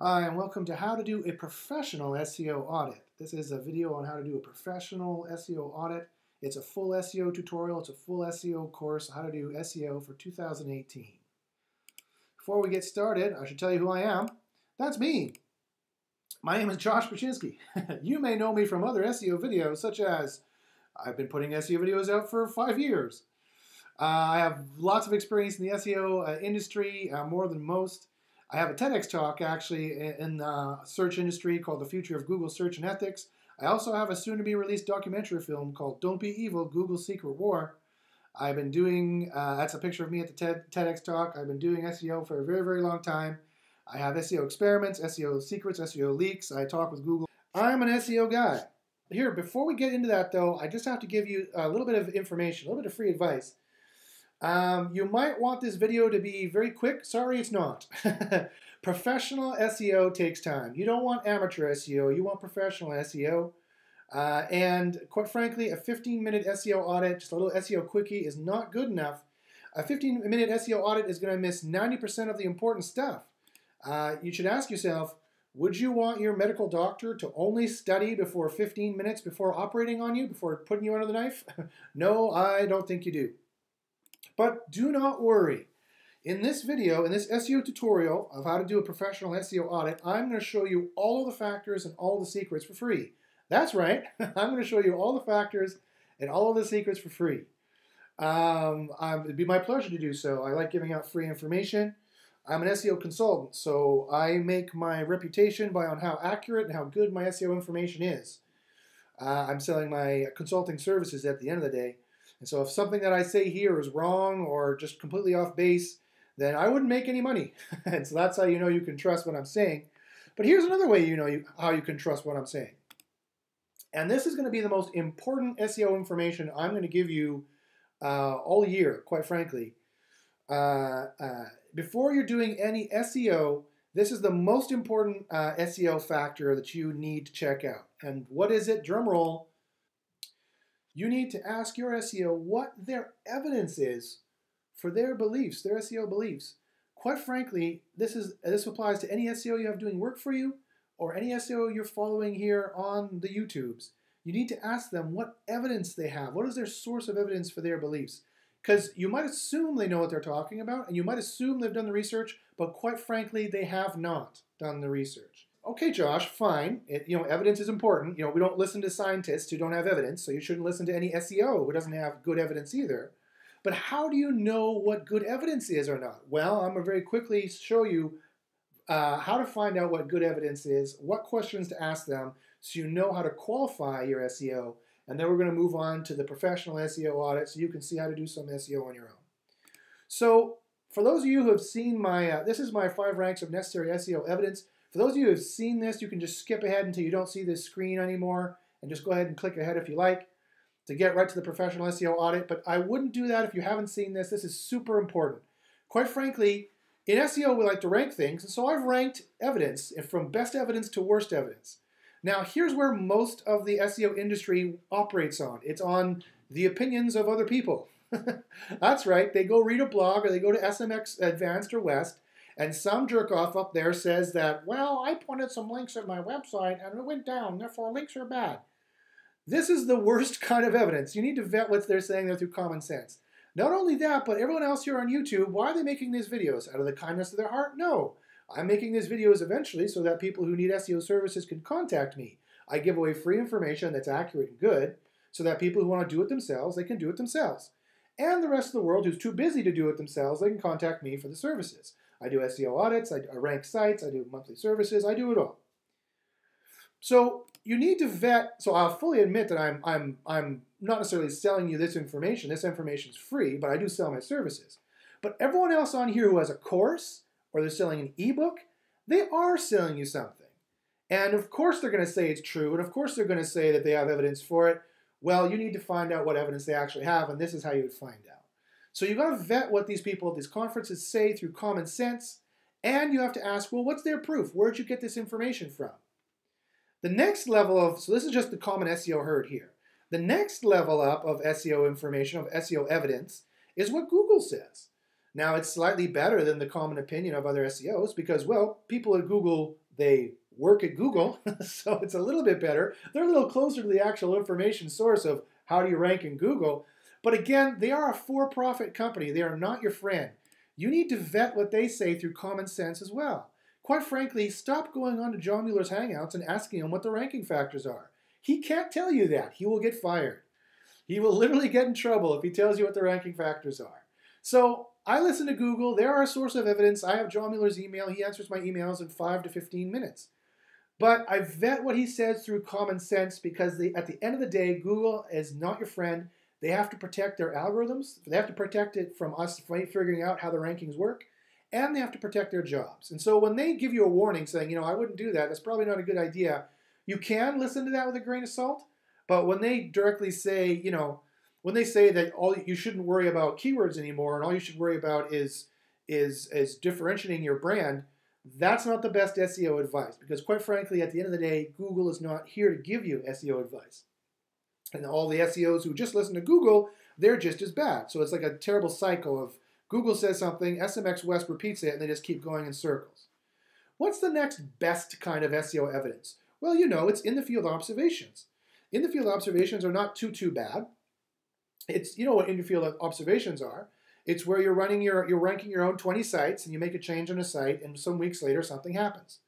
Hi, and welcome to How to Do a Professional SEO Audit. This is a video on how to do a professional SEO audit. It's a full SEO tutorial. It's a full SEO course, how to do SEO for 2018. Before we get started, I should tell you who I am. That's me. My name is Josh Bachynski. You may know me from other SEO videos, such as I've been putting SEO videos out for 5 years. I have lots of experience in the SEO industry, more than most. I have a TEDx talk actually in the search industry called The Future of Google Search and Ethics. I also have a soon-to-be-released documentary film called Don't Be Evil, Google's Secret War. I've been doing, that's a picture of me at the TEDx talk. I've been doing SEO for a very, very long time. I have SEO experiments, SEO secrets, SEO leaks. I talk with Google. I'm an SEO guy. Here, before we get into that though, I just have to give you a little bit of information, a little bit of free advice. You might want this video to be very quick. Sorry, it's not. Professional SEO takes time. You don't want amateur SEO. You want professional SEO. And quite frankly, a 15-minute SEO audit, just a little SEO quickie, is not good enough. A 15-minute SEO audit is going to miss 90% of the important stuff. You should ask yourself, would you want your medical doctor to only study before 15 minutes before operating on you, before putting you under the knife? No, I don't think you do. But do not worry. In this video, in this SEO tutorial of how to do a professional SEO audit, I'm going to show you all of the factors and all the secrets for free. That's right. I'm going to show you all the factors and all of the secrets for free. It'd be my pleasure to do so. I like giving out free information. I'm an SEO consultant, so I make my reputation on how accurate and how good my SEO information is. I'm selling my consulting services at the end of the day. And so if something that I say here is wrong or just completely off base, then I wouldn't make any money. And so that's how you know you can trust what I'm saying. But here's another way you know how you can trust what I'm saying. And this is going to be the most important SEO information I'm going to give you all year, quite frankly. Before you're doing any SEO, this is the most important SEO factor that you need to check out. And what is it? Drum roll. You need to ask your SEO what their evidence is for their beliefs, their SEO beliefs. Quite frankly, this applies to any SEO you have doing work for you or any SEO you're following here on the YouTubes. You need to ask them what evidence they have. What is their source of evidence for their beliefs? Because you might assume they know what they're talking about, and you might assume they've done the research, but quite frankly, they have not done the research. Okay, Josh, fine. Evidence is important. We don't listen to scientists who don't have evidence, so you shouldn't listen to any SEO who doesn't have good evidence either. But how do you know what good evidence is or not? Well, I'm going to very quickly show you how to find out what good evidence is, what questions to ask them, so you know how to qualify your SEO, and then we're going to move on to the professional SEO audit so you can see how to do some SEO on your own. So, for those of you who have seen my, this is my 5 ranks of necessary SEO evidence. For those of you who have seen this, you can just skip ahead until you don't see this screen anymore and just go ahead and click ahead if you like to get right to the professional SEO audit. But I wouldn't do that if you haven't seen this. This is super important. Quite frankly, in SEO, we like to rank things, and so I've ranked evidence from best evidence to worst evidence. Now, here's where most of the SEO industry operates on. It's on the opinions of other people. That's right. They go read a blog or they go to SMX Advanced or West, and some jerk-off up there says that, well, I pointed some links at my website and it went down, therefore links are bad. This is the worst kind of evidence. You need to vet what they're saying there through common sense. Not only that, but everyone else here on YouTube, why are they making these videos? Out of the kindness of their heart? No. I'm making these videos eventually so that people who need SEO services can contact me. I give away free information that's accurate and good so that people who want to do it themselves, they can do it themselves. And the rest of the world who's too busy to do it themselves, they can contact me for the services. I do SEO audits, I rank sites, I do monthly services, I do it all. So you need to vet, so I'll fully admit that I'm not necessarily selling you this information. This information is free, but I do sell my services. But everyone else on here who has a course or they're selling an ebook, they are selling you something. And of course they're going to say it's true, and of course they're going to say that they have evidence for it. Well, you need to find out what evidence they actually have, and this is how you would find out. So you've got to vet what these people at these conferences say through common sense, and you have to ask, well, what's their proof? Where'd you get this information from? The next level of, so this is just the common SEO herd here. The next level up of SEO information, of SEO evidence, is what Google says. Now, it's slightly better than the common opinion of other SEOs because, well, people at Google They work at Google, so it's a little bit better. They're a little closer to the actual information source of how do you rank in Google. But again, they are a for-profit company. They are not your friend. You need to vet what they say through common sense as well. Quite frankly, stop going on to John Mueller's Hangouts and asking him what the ranking factors are. He can't tell you that. He will get fired. He will literally get in trouble if he tells you what the ranking factors are. So I listen to Google. They're our source of evidence. I have John Mueller's email. He answers my emails in 5 to 15 minutes. But I vet what he says through common sense because at the end of the day, Google is not your friend. They have to protect their algorithms. They have to protect it from us figuring out how the rankings work. And they have to protect their jobs. And so when they give you a warning saying, I wouldn't do that, that's probably not a good idea, you can listen to that with a grain of salt. But when they directly say, when they say that you shouldn't worry about keywords anymore and all you should worry about is differentiating your brand, that's not the best SEO advice. Because quite frankly, at the end of the day, Google is not here to give you SEO advice. And all the SEOs who just listen to Google, they're just as bad. So it's like a terrible cycle of Google says something, SMX West repeats it, and they just keep going in circles. What's the next best kind of SEO evidence? Well, it's in-the-field observations. In-the-field observations are not too bad. It's, what in-the-field observations are. It's where you're ranking your own 20 sites, and you make a change on a site, and some weeks later something happens.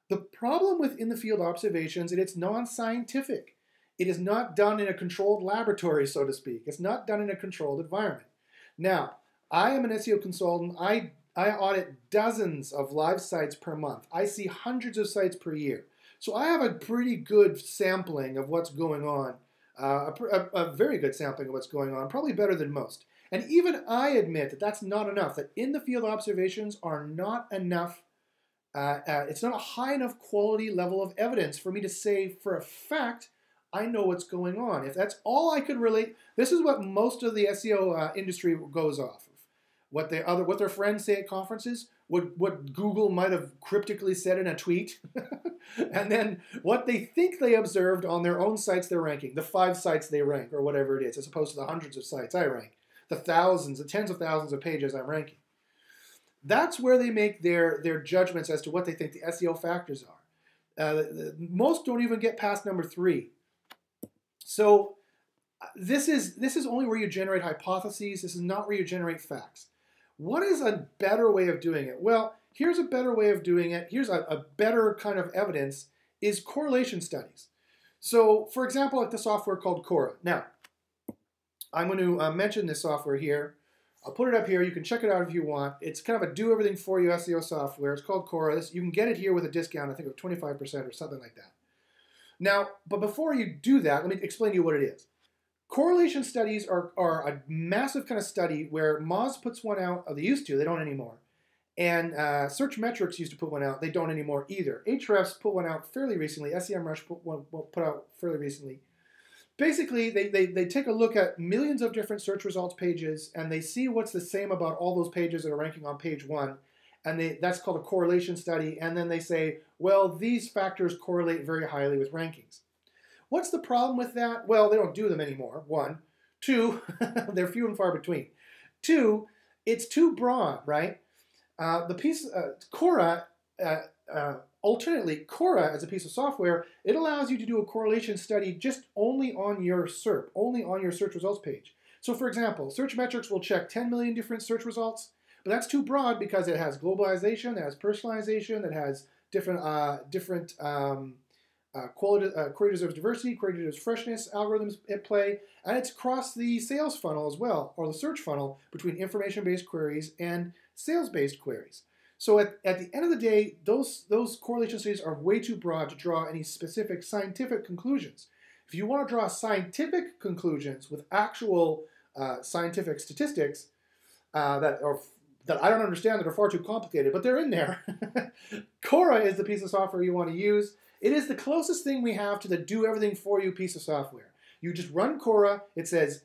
The problem with in-the-field observations is it's non-scientific. It is not done in a controlled laboratory, so to speak. It's not done in a controlled environment. Now, I am an SEO consultant. I audit dozens of live sites per month. I see hundreds of sites per year. So I have a pretty good sampling of what's going on, a very good sampling of what's going on, probably better than most. And even I admit that that's not enough, that in-the-field observations are not enough. It's not a high enough quality level of evidence for me to say for a fact I know what's going on. If that's all I could relate, this is what most of the SEO industry goes off of. What their friends say at conferences, what Google might have cryptically said in a tweet, and then what they think they observed on their own sites they're ranking, the 5 sites they rank, or whatever it is, as opposed to the hundreds of sites I rank, the tens of thousands of pages I'm ranking. That's where they make their judgments as to what they think the SEO factors are. Most don't even get past number 3. So this is only where you generate hypotheses. This is not where you generate facts. What is a better way of doing it? Well, here's a better way of doing it. Here's a better kind of evidence is correlation studies. So, for example, like the software called Quora. Now, I'm going to mention this software here. I'll put it up here. You can check it out if you want. It's kind of a do-everything-for-you SEO software. It's called Quora. You can get it here with a discount, I think, of 25% or something like that. Now, but before you do that, let me explain to you what it is. Correlation studies are a massive kind of study where Moz puts one out. They used to. They don't anymore. And Search Metrics used to put one out. They don't anymore either. Ahrefs put one out fairly recently. SEMrush put out fairly recently. Basically, they take a look at millions of different search results pages, and they see what's the same about all those pages that are ranking on page 1. And that's called a correlation study. And then they say, well, these factors correlate very highly with rankings. What's the problem with that? Well, they don't do them anymore, 1. 2, they're few and far between. 2, it's too broad, right? Quora, alternately, Quora as a piece of software, it allows you to do a correlation study just only on your SERP, only on your search results page. So for example, Search Metrics will check 10 million different search results, but that's too broad because it has globalization, it has personalization, it has different query deserves diversity, query deserves freshness, algorithms at play, and it's across the sales funnel as well, or the search funnel between information-based queries and sales-based queries. So at the end of the day, those correlation studies are way too broad to draw any specific scientific conclusions. If you want to draw scientific conclusions with actual scientific statistics that I don't understand, that are far too complicated, but they're in there, Quora is the piece of software you want to use. It is the closest thing we have to the do-everything-for-you piece of software. You just run Quora. It says,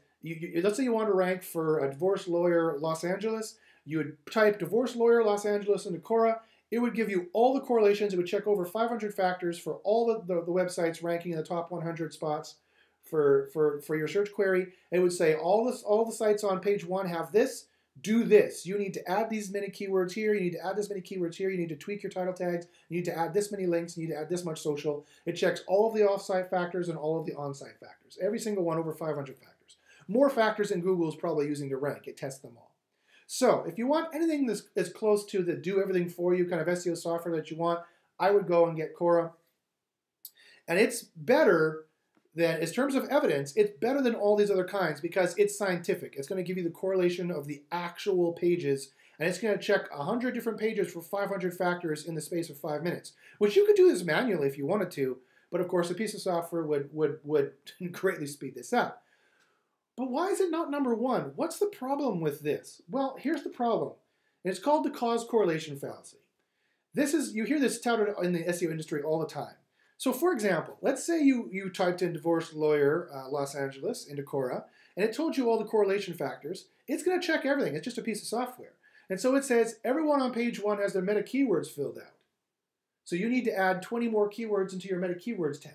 let's say you want to rank for a divorce lawyer Los Angeles. You would type divorce lawyer Los Angeles into Quora. It would give you all the correlations. It would check over 500 factors for all the websites ranking in the top 100 spots for your search query. It would say all the sites on page 1 have this. do this. You need to add these many keywords here. You need to add this many keywords here. You need to tweak your title tags. You need to add this many links. You need to add this much social. It checks all of the off-site factors and all of the on-site factors. Every single one, over 500 factors. More factors than Google is probably using to rank. It tests them all. So if you want anything that's close to the do everything for you kind of SEO software that you want, I would go and get Quora. And it's better than, in terms of evidence, it's better than all these other kinds because it's scientific. It's going to give you the correlation of the actual pages, and it's going to check 100 different pages for 500 factors in the space of 5 minutes, which you could do this manually if you wanted to, but of course a piece of software would greatly speed this up. But why is it not number one? What's the problem with this? Well, here's the problem. And it's called the cause correlation fallacy. You hear this touted in the SEO industry all the time. So for example, let's say you typed in divorce lawyer Los Angeles into Quora, and it told you all the correlation factors. It's going to check everything. It's just a piece of software. And so it says everyone on page 1 has their meta keywords filled out. So you need to add 20 more keywords into your meta keywords tag.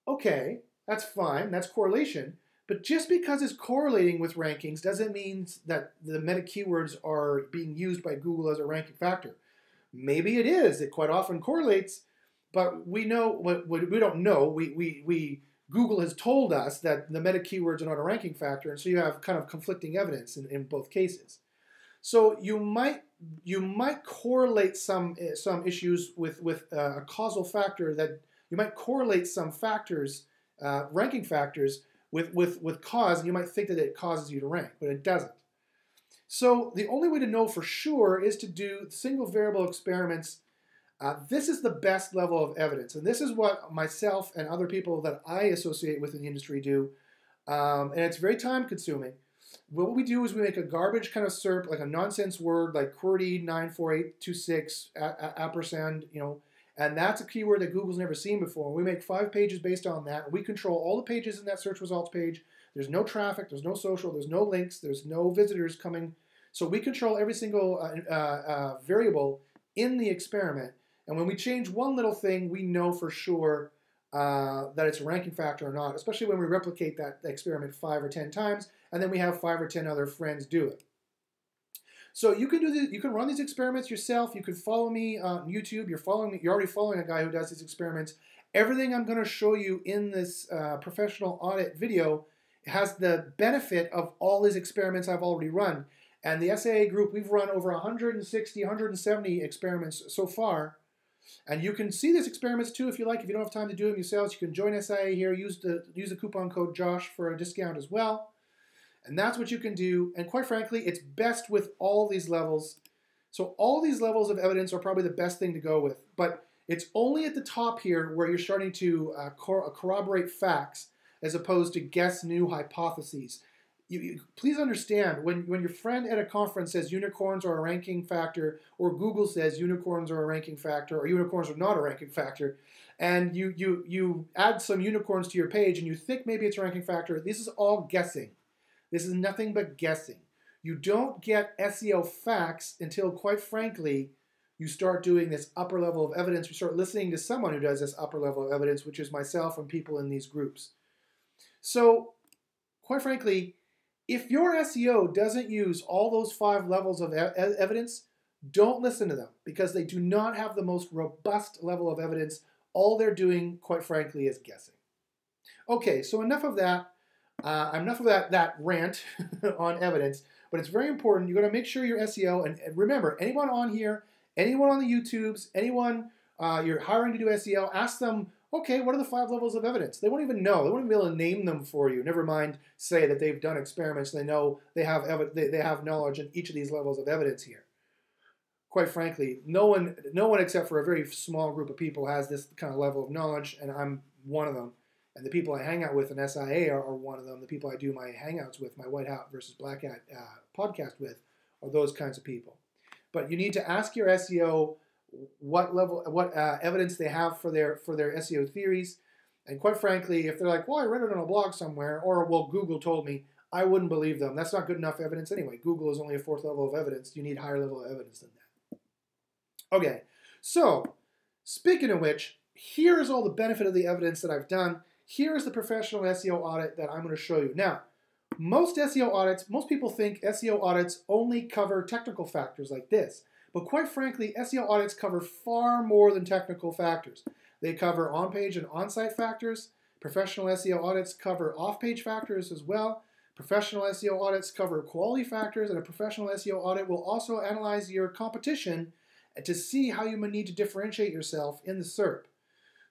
Okay, that's fine. That's correlation. But just because it's correlating with rankings doesn't mean that the meta keywords are being used by Google as a ranking factor. Maybe it is. It quite often correlates. But we know what we don't know. Google has told us that the meta keywords are not a ranking factor, and so you have kind of conflicting evidence in both cases. So you might correlate some issues with a causal factor, that you might correlate some factors, ranking factors, with cause, and you might think that it causes you to rank, but it doesn't. So the only way to know for sure is to do single variable experiments. This is the best level of evidence, and this is what myself and other people that I associate with in the industry do, and it's very time consuming. What we do is we make a garbage kind of SERP, like a nonsense word like QWERTY 94826 ampersand, and that's a keyword that Google's never seen before. We make 5 pages based on that. We control all the pages in that search results page. There's no traffic, there's no social, there's no links, there's no visitors coming. So we control every single variable in the experiment. And when we change one little thing, we know for sure that it's a ranking factor or not, especially when we replicate that experiment 5 or 10 times, and then we have 5 or 10 other friends do it. So you can do this, you can run these experiments yourself. You can follow me on YouTube. You're already following a guy who does these experiments. Everything I'm going to show you in this professional audit video has the benefit of all these experiments I've already run. And the SIA group, we've run over 160, 170 experiments so far. And you can see these experiments too if you like. If you don't have time to do them yourselves, you can join SIA here. Use the coupon code Josh for a discount as well. And that's what you can do. And quite frankly, it's best with all these levels. So all these levels of evidence are probably the best thing to go with. But it's only at the top here where you're starting to corroborate facts as opposed to guess new hypotheses. Please understand, when your friend at a conference says unicorns are a ranking factor, or Google says unicorns are a ranking factor, or unicorns are not a ranking factor, and you add some unicorns to your page and you think maybe it's a ranking factor, this is all guessing. This is nothing but guessing. You don't get SEO facts until, quite frankly, you start doing this upper level of evidence. You start listening to someone who does this upper level of evidence, which is myself and people in these groups. So, quite frankly, if your SEO doesn't use all those 5 levels of evidence, don't listen to them, because they do not have the most robust level of evidence. All they're doing, quite frankly, is guessing. Okay, so enough of that. Enough of that rant on evidence, but it's very important. You're going to make sure your SEO, and remember, anyone on here, anyone on the YouTubes, anyone you're hiring to do SEO, ask them, okay, what are the 5 levels of evidence? They won't even know. They won't even be able to name them for you. Never mind say that they've done experiments. They know they have knowledge in each of these levels of evidence here. Quite frankly, no one except for a very small group of people has this kind of level of knowledge, and I'm one of them. And the people I hang out with in SIA are one of them. The people I do my hangouts with, my White Hat versus Black Hat podcast with, are those kinds of people. But you need to ask your SEO what evidence they have for their SEO theories. And quite frankly, if they're like, well, I read it on a blog somewhere, or, well, Google told me, I wouldn't believe them. That's not good enough evidence anyway. Google is only a 4th level of evidence. You need higher level of evidence than that. Okay, so speaking of which, here's all the benefit of the evidence that I've done. Here's the professional SEO audit that I'm going to show you. Now, Most SEO audits, most people think SEO audits only cover technical factors like this. But quite frankly, SEO audits cover far more than technical factors. They cover on-page and on-site factors. Professional SEO audits cover off-page factors as well. Professional SEO audits cover quality factors, and a professional SEO audit will also analyze your competition to see how you may need to differentiate yourself in the SERP.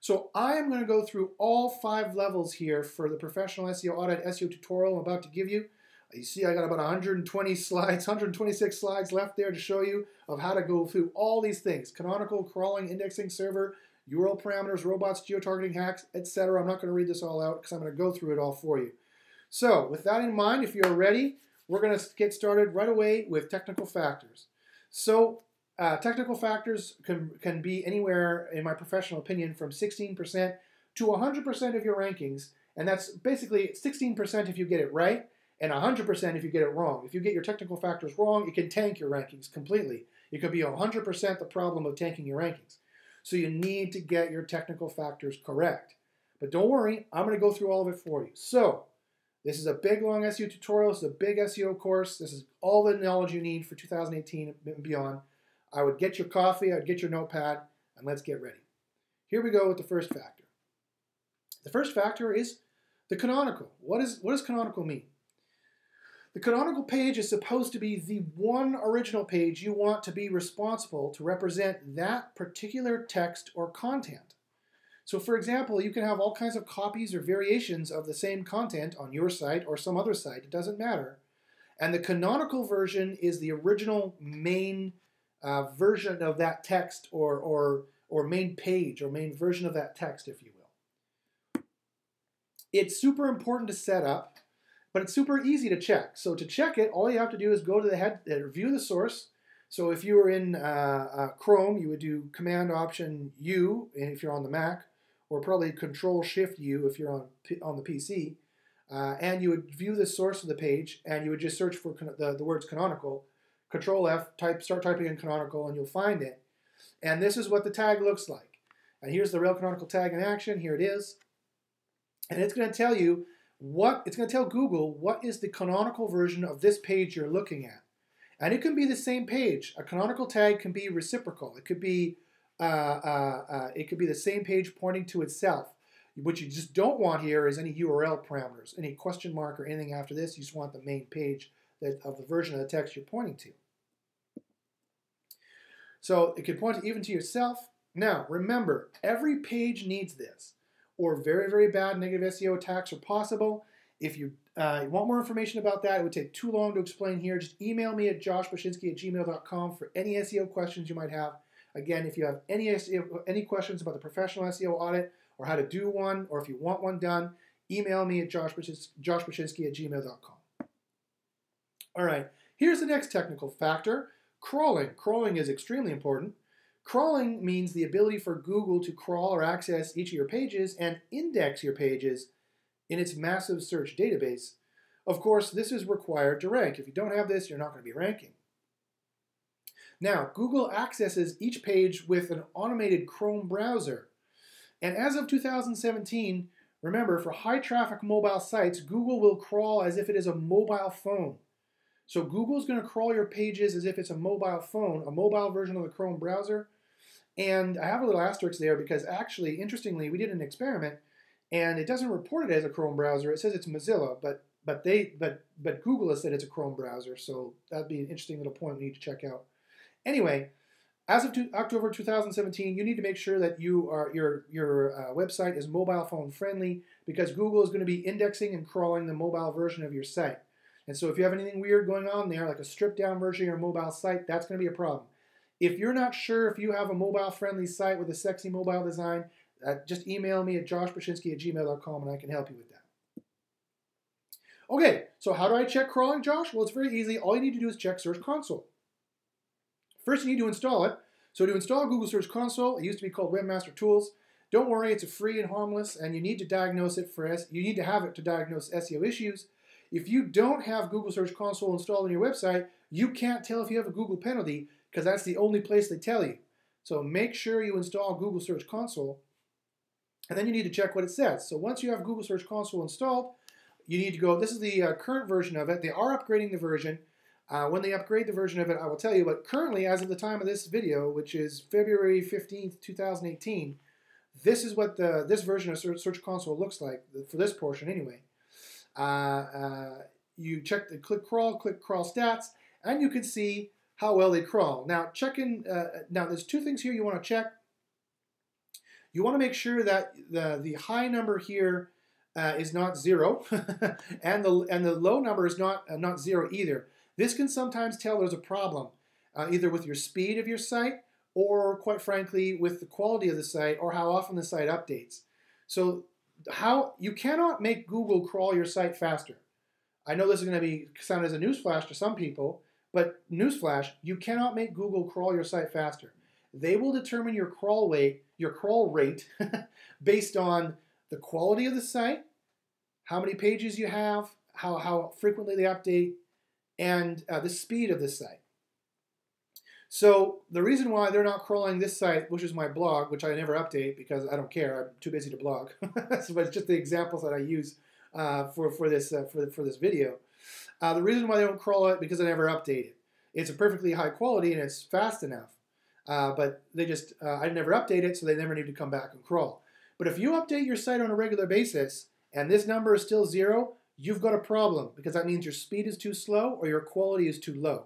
So I am going to go through all 5 levels here for the professional SEO audit SEO tutorial I'm about to give you. You see I got about 120 slides, 126 slides left there to show you of how to go through all these things. Canonical, crawling, indexing, server, URL parameters, robots, geotargeting hacks, etc. I'm not going to read this all out because I'm going to go through it all for you. So with that in mind, if you're ready, we're going to get started right away with technical factors. So technical factors can be anywhere, in my professional opinion, from 16% to 100% of your rankings. And that's basically 16% if you get it right, and 100% if you get it wrong. If you get your technical factors wrong, it can tank your rankings completely. It could be 100% the problem of tanking your rankings. So you need to get your technical factors correct. But don't worry, I'm going to go through all of it for you. So this is a big, long SEO tutorial. This is a big SEO course. This is all the knowledge you need for 2018 and beyond. I would get your coffee, I'd get your notepad, and let's get ready. Here we go with the first factor. The first factor is the canonical. What does canonical mean? The canonical page is supposed to be the one original page you want to be responsible to represent that particular text or content. So for example, you can have all kinds of copies or variations of the same content on your site or some other site, it doesn't matter. And the canonical version is the original main version of that text or main page or main version of that text, if you will. It's super important to set up, but it's super easy to check. So to check it, all you have to do is go to the head, view the source. So if you were in Chrome, you would do Command-Option-U if you're on the Mac, or probably Control-Shift-U if you're on the PC. And you would view the source of the page, and you would just search for the words canonical. Control-F, start typing in canonical, and you'll find it. And this is what the tag looks like. And here's the real canonical tag in action. Here it is. And it's going to tell you it's going to tell Google what is the canonical version of this page you're looking at. And it can be the same page. A canonical tag can be reciprocal. It could be the same page pointing to itself. What you just don't want here is any URL parameters, any question mark or anything after this. You just want the main page of the version of the text you're pointing to. So it can point even to yourself. Now, remember, every page needs this, or very, very bad negative SEO attacks are possible. If you want more information about that, it would take too long to explain here. Just email me at joshbachynski@gmail.com for any SEO questions you might have. Again, if you have any questions about the professional SEO audit or how to do one, or if you want one done, email me at joshbachynski@gmail.com. All right, here's the next technical factor, crawling. Crawling is extremely important. Crawling means the ability for Google to crawl or access each of your pages and index your pages in its massive search database. Of course, this is required to rank. If you don't have this, you're not going to be ranking. Now, Google accesses each page with an automated Chrome browser. And as of 2017, remember, for high-traffic mobile sites, Google will crawl as if it is a mobile phone. So Google's going to crawl your pages as if it's a mobile phone, a mobile version of the Chrome browser. And I have a little asterisk there because actually, interestingly, we did an experiment, and it doesn't report it as a Chrome browser. It says it's Mozilla, but Google has said it's a Chrome browser. So that'd be an interesting little point we need to check out. Anyway, as of October 2017, you need to make sure that your website is mobile phone friendly, because Google is going to be indexing and crawling the mobile version of your site. And so if you have anything weird going on there, like a stripped down version of your mobile site, that's going to be a problem. If you're not sure if you have a mobile friendly site with a sexy mobile design, just email me at joshbachynski@gmail.com and I can help you with that. Okay, so how do I check crawling, Josh? Well, it's very easy. All you need to do is check Search Console. First, you need to install it. So to install Google Search Console, it used to be called Webmaster Tools. Don't worry, it's free and harmless, and you need to diagnose it you need to have it to diagnose SEO issues. If you don't have Google Search Console installed on your website, you can't tell if you have a Google penalty, because that's the only place they tell you. So make sure you install Google Search Console, and then you need to check what it says. So once you have Google Search Console installed, you need to go, this is the current version of it. They are upgrading the version. When they upgrade the version of it, I will tell you, but currently, as of the time of this video, which is February 15th, 2018, this is what this version of Search Console looks like, for this portion anyway. You check the click crawl stats, and you can see how well they crawl. Now, now there's two things here you want to check. You want to make sure that the high number here is not 0, and the low number is not 0 either. This can sometimes tell there's a problem, either with your speed of your site, or quite frankly, with the quality of the site, or how often the site updates. So you cannot make Google crawl your site faster. I know this is going to sound as a newsflash to some people, but newsflash, you cannot make Google crawl your site faster. They will determine your crawl rate based on the quality of the site, how many pages you have, how frequently they update, and the speed of the site. So the reason why they're not crawling this site, which is my blog, which I never update because I don't care, I'm too busy to blog. But it's just the examples that I use for this video. The reason why they don't crawl it because I never update it. It's a perfectly high quality and it's fast enough, but I never update it, so they never need to come back and crawl. But if you update your site on a regular basis and this number is still 0, you've got a problem, because that means your speed is too slow or your quality is too low.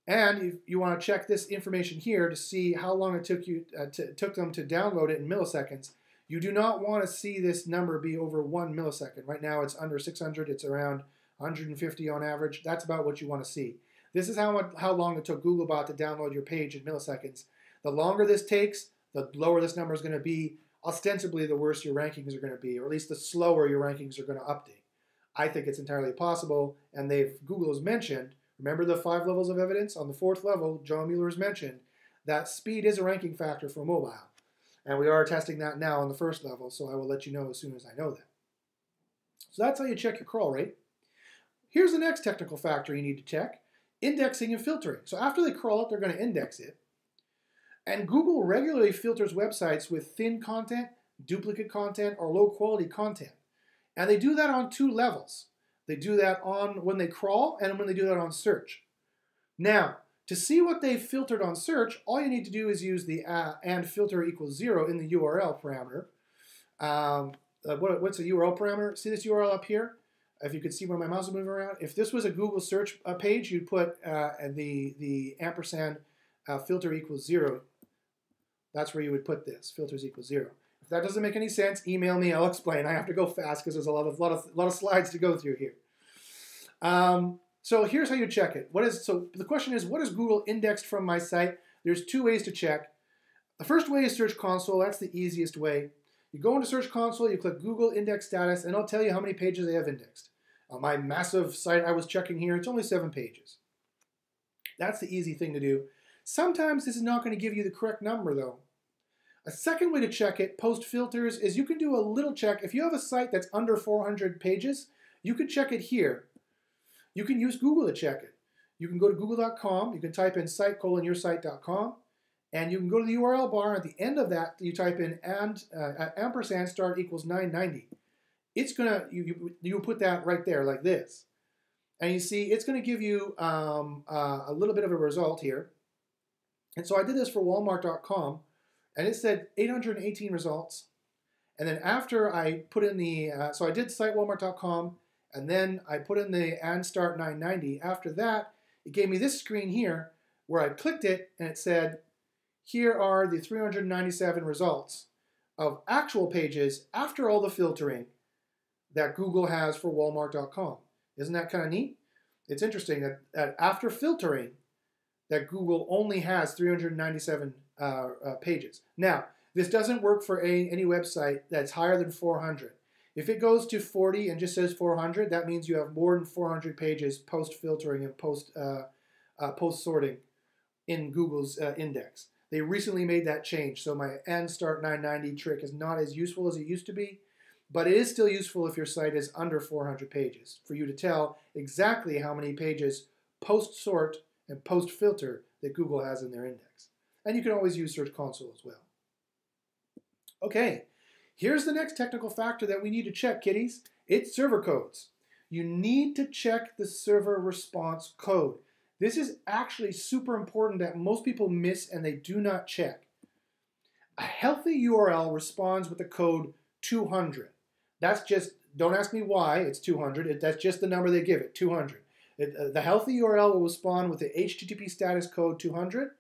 And you want to check this information here to see how long it took them to download it in milliseconds. You do not want to see this number be over 1 millisecond. Right now it's under 600. It's around 150 on average. That's about what you want to see. This is how long it took Googlebot to download your page in milliseconds. The longer this takes, the lower this number is going to be. Ostensibly, the worse your rankings are going to be, or at least the slower your rankings are going to update. I think it's entirely possible, and Google has mentioned, remember the 5 levels of evidence? On the 4th level, John Mueller has mentioned that speed is a ranking factor for mobile. And we are testing that now on the 1st level, so I will let you know as soon as I know that. So that's how you check your crawl rate. Here's the next technical factor you need to check, indexing and filtering. So after they crawl it, they're going to index it. And Google regularly filters websites with thin content, duplicate content, or low quality content. And they do that on 2 levels. They do that when they crawl and when they do that on search. Now, to see what they've filtered on search, all you need to do is use the and filter equals 0 in the URL parameter. What's the URL parameter? See this URL up here? If you could see where my mouse is moving around. If this was a Google search page, you'd put the ampersand filter equals 0. That's where you would put this, filters equals 0. If that doesn't make any sense, email me, I'll explain. I have to go fast because there's a lot of slides to go through here. So here's how you check it. So the question is, what is Google indexed from my site? There's 2 ways to check. The first way is Search Console. That's the easiest way. You go into Search Console, you click Google Index Status, and it'll tell you how many pages they have indexed. On my massive site I was checking here, it's only 7 pages. That's the easy thing to do. Sometimes this is not going to give you the correct number, though. A second way to check it, post filters, is you can do a little check. If you have a site that's under 400 pages, you can check it here. You can use Google to check it. You can go to google.com, you can type in site:yoursite.com, and you can go to the URL bar. At the end of that, you type in ampersand start equals 990. It's gonna you put that right there like this, and you see it's going to give you a little bit of a result here. And so I did this for Walmart.com, and it said 818 results. And then after I put in so I did site Walmart.com, and then I put in the and start 990. After that, it gave me this screen here where I clicked it, and it said, here are the 397 results of actual pages after all the filtering that Google has for Walmart.com. Isn't that kind of neat? It's interesting that after filtering, that Google only has 397 pages. Now, this doesn't work for any website that's higher than 400. If it goes to 40 and just says 400, that means you have more than 400 pages post-filtering and post-sorting in Google's index. They recently made that change, so my and start 990 trick is not as useful as it used to be, but it is still useful if your site is under 400 pages, for you to tell exactly how many pages post-sort and post-filter that Google has in their index. And you can always use Search Console as well. Okay, here's the next technical factor that we need to check, kiddies. It's server codes. You need to check the server response code. This is actually super important that most people miss and they do not check. A healthy URL responds with the code 200. That's just, don't ask me why it's 200. That's just the number they give it, 200. The healthy URL will respond with the HTTP status code 200.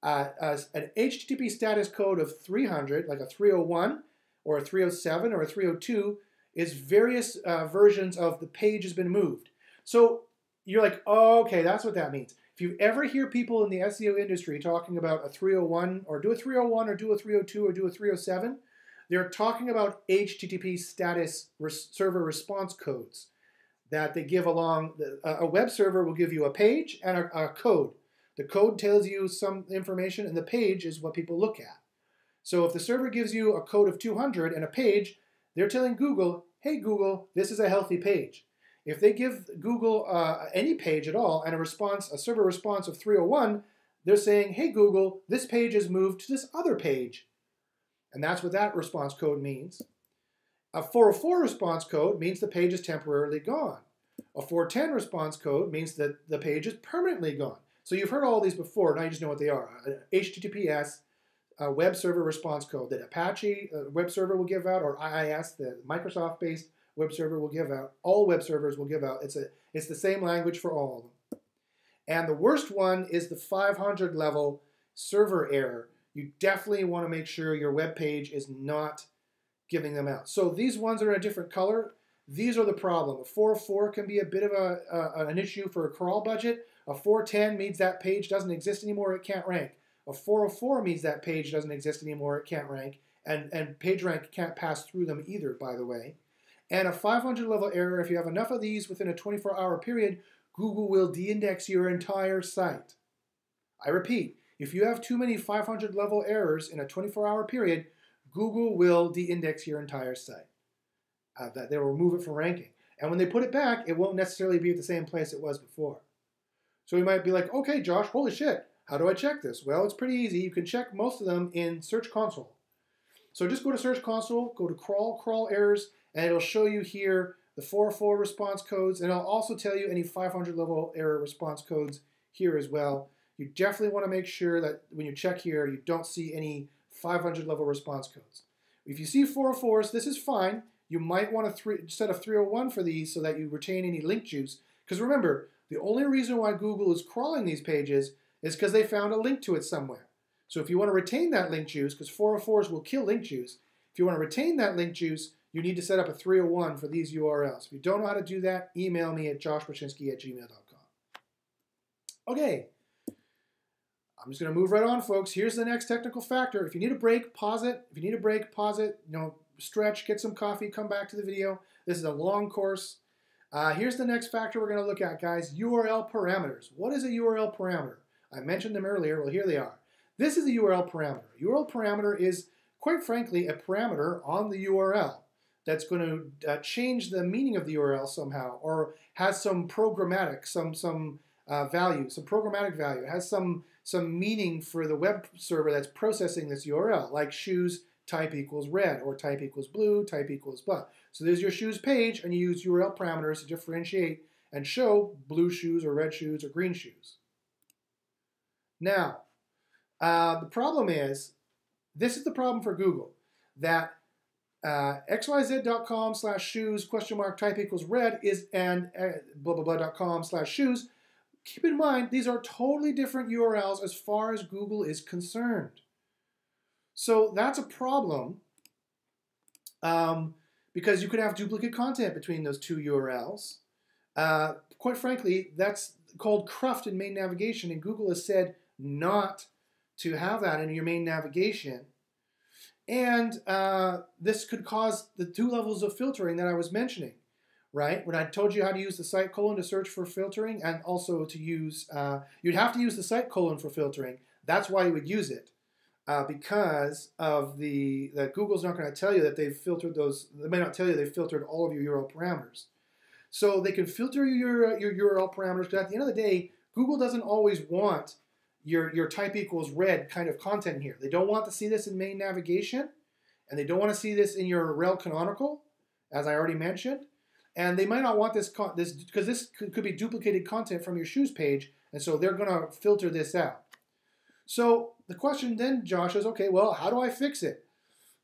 An HTTP status code of 300, like a 301 or a 307 or a 302, is various versions of the page has been moved. So you're like, oh, okay, that's what that means. If you ever hear people in the SEO industry talking about a 301 or do a 301 or do a 302 or do a 307, they're talking about HTTP status server response codes that they give along. A web server will give you a page and a code. The code tells you some information and the page is what people look at. So if the server gives you a code of 200 and a page, they're telling Google, hey Google, this is a healthy page. If they give Google any page at all and a server response of 301, they're saying, hey Google, this page is moved to this other page. And that's what that response code means. A 404 response code means the page is temporarily gone. A 410 response code means that the page is permanently gone. So you've heard all these before, now you just know what they are. HTTPS, a web server response code that Apache web server will give out, or IIS, the Microsoft-based web server will give out. All web servers will give out. It's the same language for all of them. And the worst one is the 500 level server error. You definitely want to make sure your web page is not giving them out. So these ones are in a different color. These are the problem. A 404 can be a bit of an issue for a crawl budget. A 410 means that page doesn't exist anymore, it can't rank. A 404 means that page doesn't exist anymore, it can't rank. And PageRank can't pass through them either, by the way. And a 500 level error, if you have enough of these within a 24-hour period, Google will de-index your entire site. I repeat, if you have too many 500 level errors in a 24-hour period, Google will de-index your entire site. They will remove it from ranking. And when they put it back, it won't necessarily be at the same place it was before. So you might be like, okay, Josh, holy shit, how do I check this? Well, it's pretty easy. You can check most of them in Search Console. So just go to Search Console, go to crawl errors, and it'll show you here the 404 response codes, and it'll also tell you any 500 level error response codes here as well. You definitely want to make sure that when you check here, you don't see any 500 level response codes. If you see 404s, this is fine. You might want to set a 301 for these so that you retain any link juice. Because remember, the only reason why Google is crawling these pages is because they found a link to it somewhere. So if you want to retain that link juice, because 404s will kill link juice, if you want to retain that link juice, you need to set up a 301 for these URLs. If you don't know how to do that, email me at joshbachynski@gmail.com. Okay, I'm just going to move right on, folks. Here's the next technical factor. If you need a break, pause it. If you need a break, pause it. Stretch, get some coffee, come back to the video. This is a long course. Here's the next factor we're going to look at, guys. URL parameters. What is a URL parameter? I mentioned them earlier. Well, here they are. This is a URL parameter. URL parameter is, quite frankly, a parameter on the URL that's going to change the meaning of the URL somehow, or has some programmatic, some value, some programmatic value. It has some meaning for the web server that's processing this URL, like shoes type equals red, or type equals blue, type equals blah. So there's your shoes page, and you use URL parameters to differentiate and show blue shoes or red shoes or green shoes. Now, the problem is, this is the problem for Google, that xyz.com/shoes type equals red is and blah blah blah.com/shoes. Keep in mind, these are totally different URLs as far as Google is concerned. So that's a problem because you could have duplicate content between those two URLs. Quite frankly, that's called cruft in main navigation, and Google has said not to have that in your main navigation. And this could cause the two levels of filtering that I was mentioning, right? When I told you how to use the site colon to search for filtering, and also to use, you'd have to use the site colon for filtering. That's why you would use it, because of that Google's not going to tell you that they've filtered those. They may not tell you they've filtered all of your URL parameters. So they can filter your URL parameters, but at the end of the day, Google doesn't always want your type equals red kind of content here. They don't want to see this in main navigation, and they don't want to see this in your rel canonical. as I already mentioned. And they might not want this because this could be duplicated content from your shoes page, and so they're going to filter this out. So the question then, Josh, is, okay, well, how do I fix it?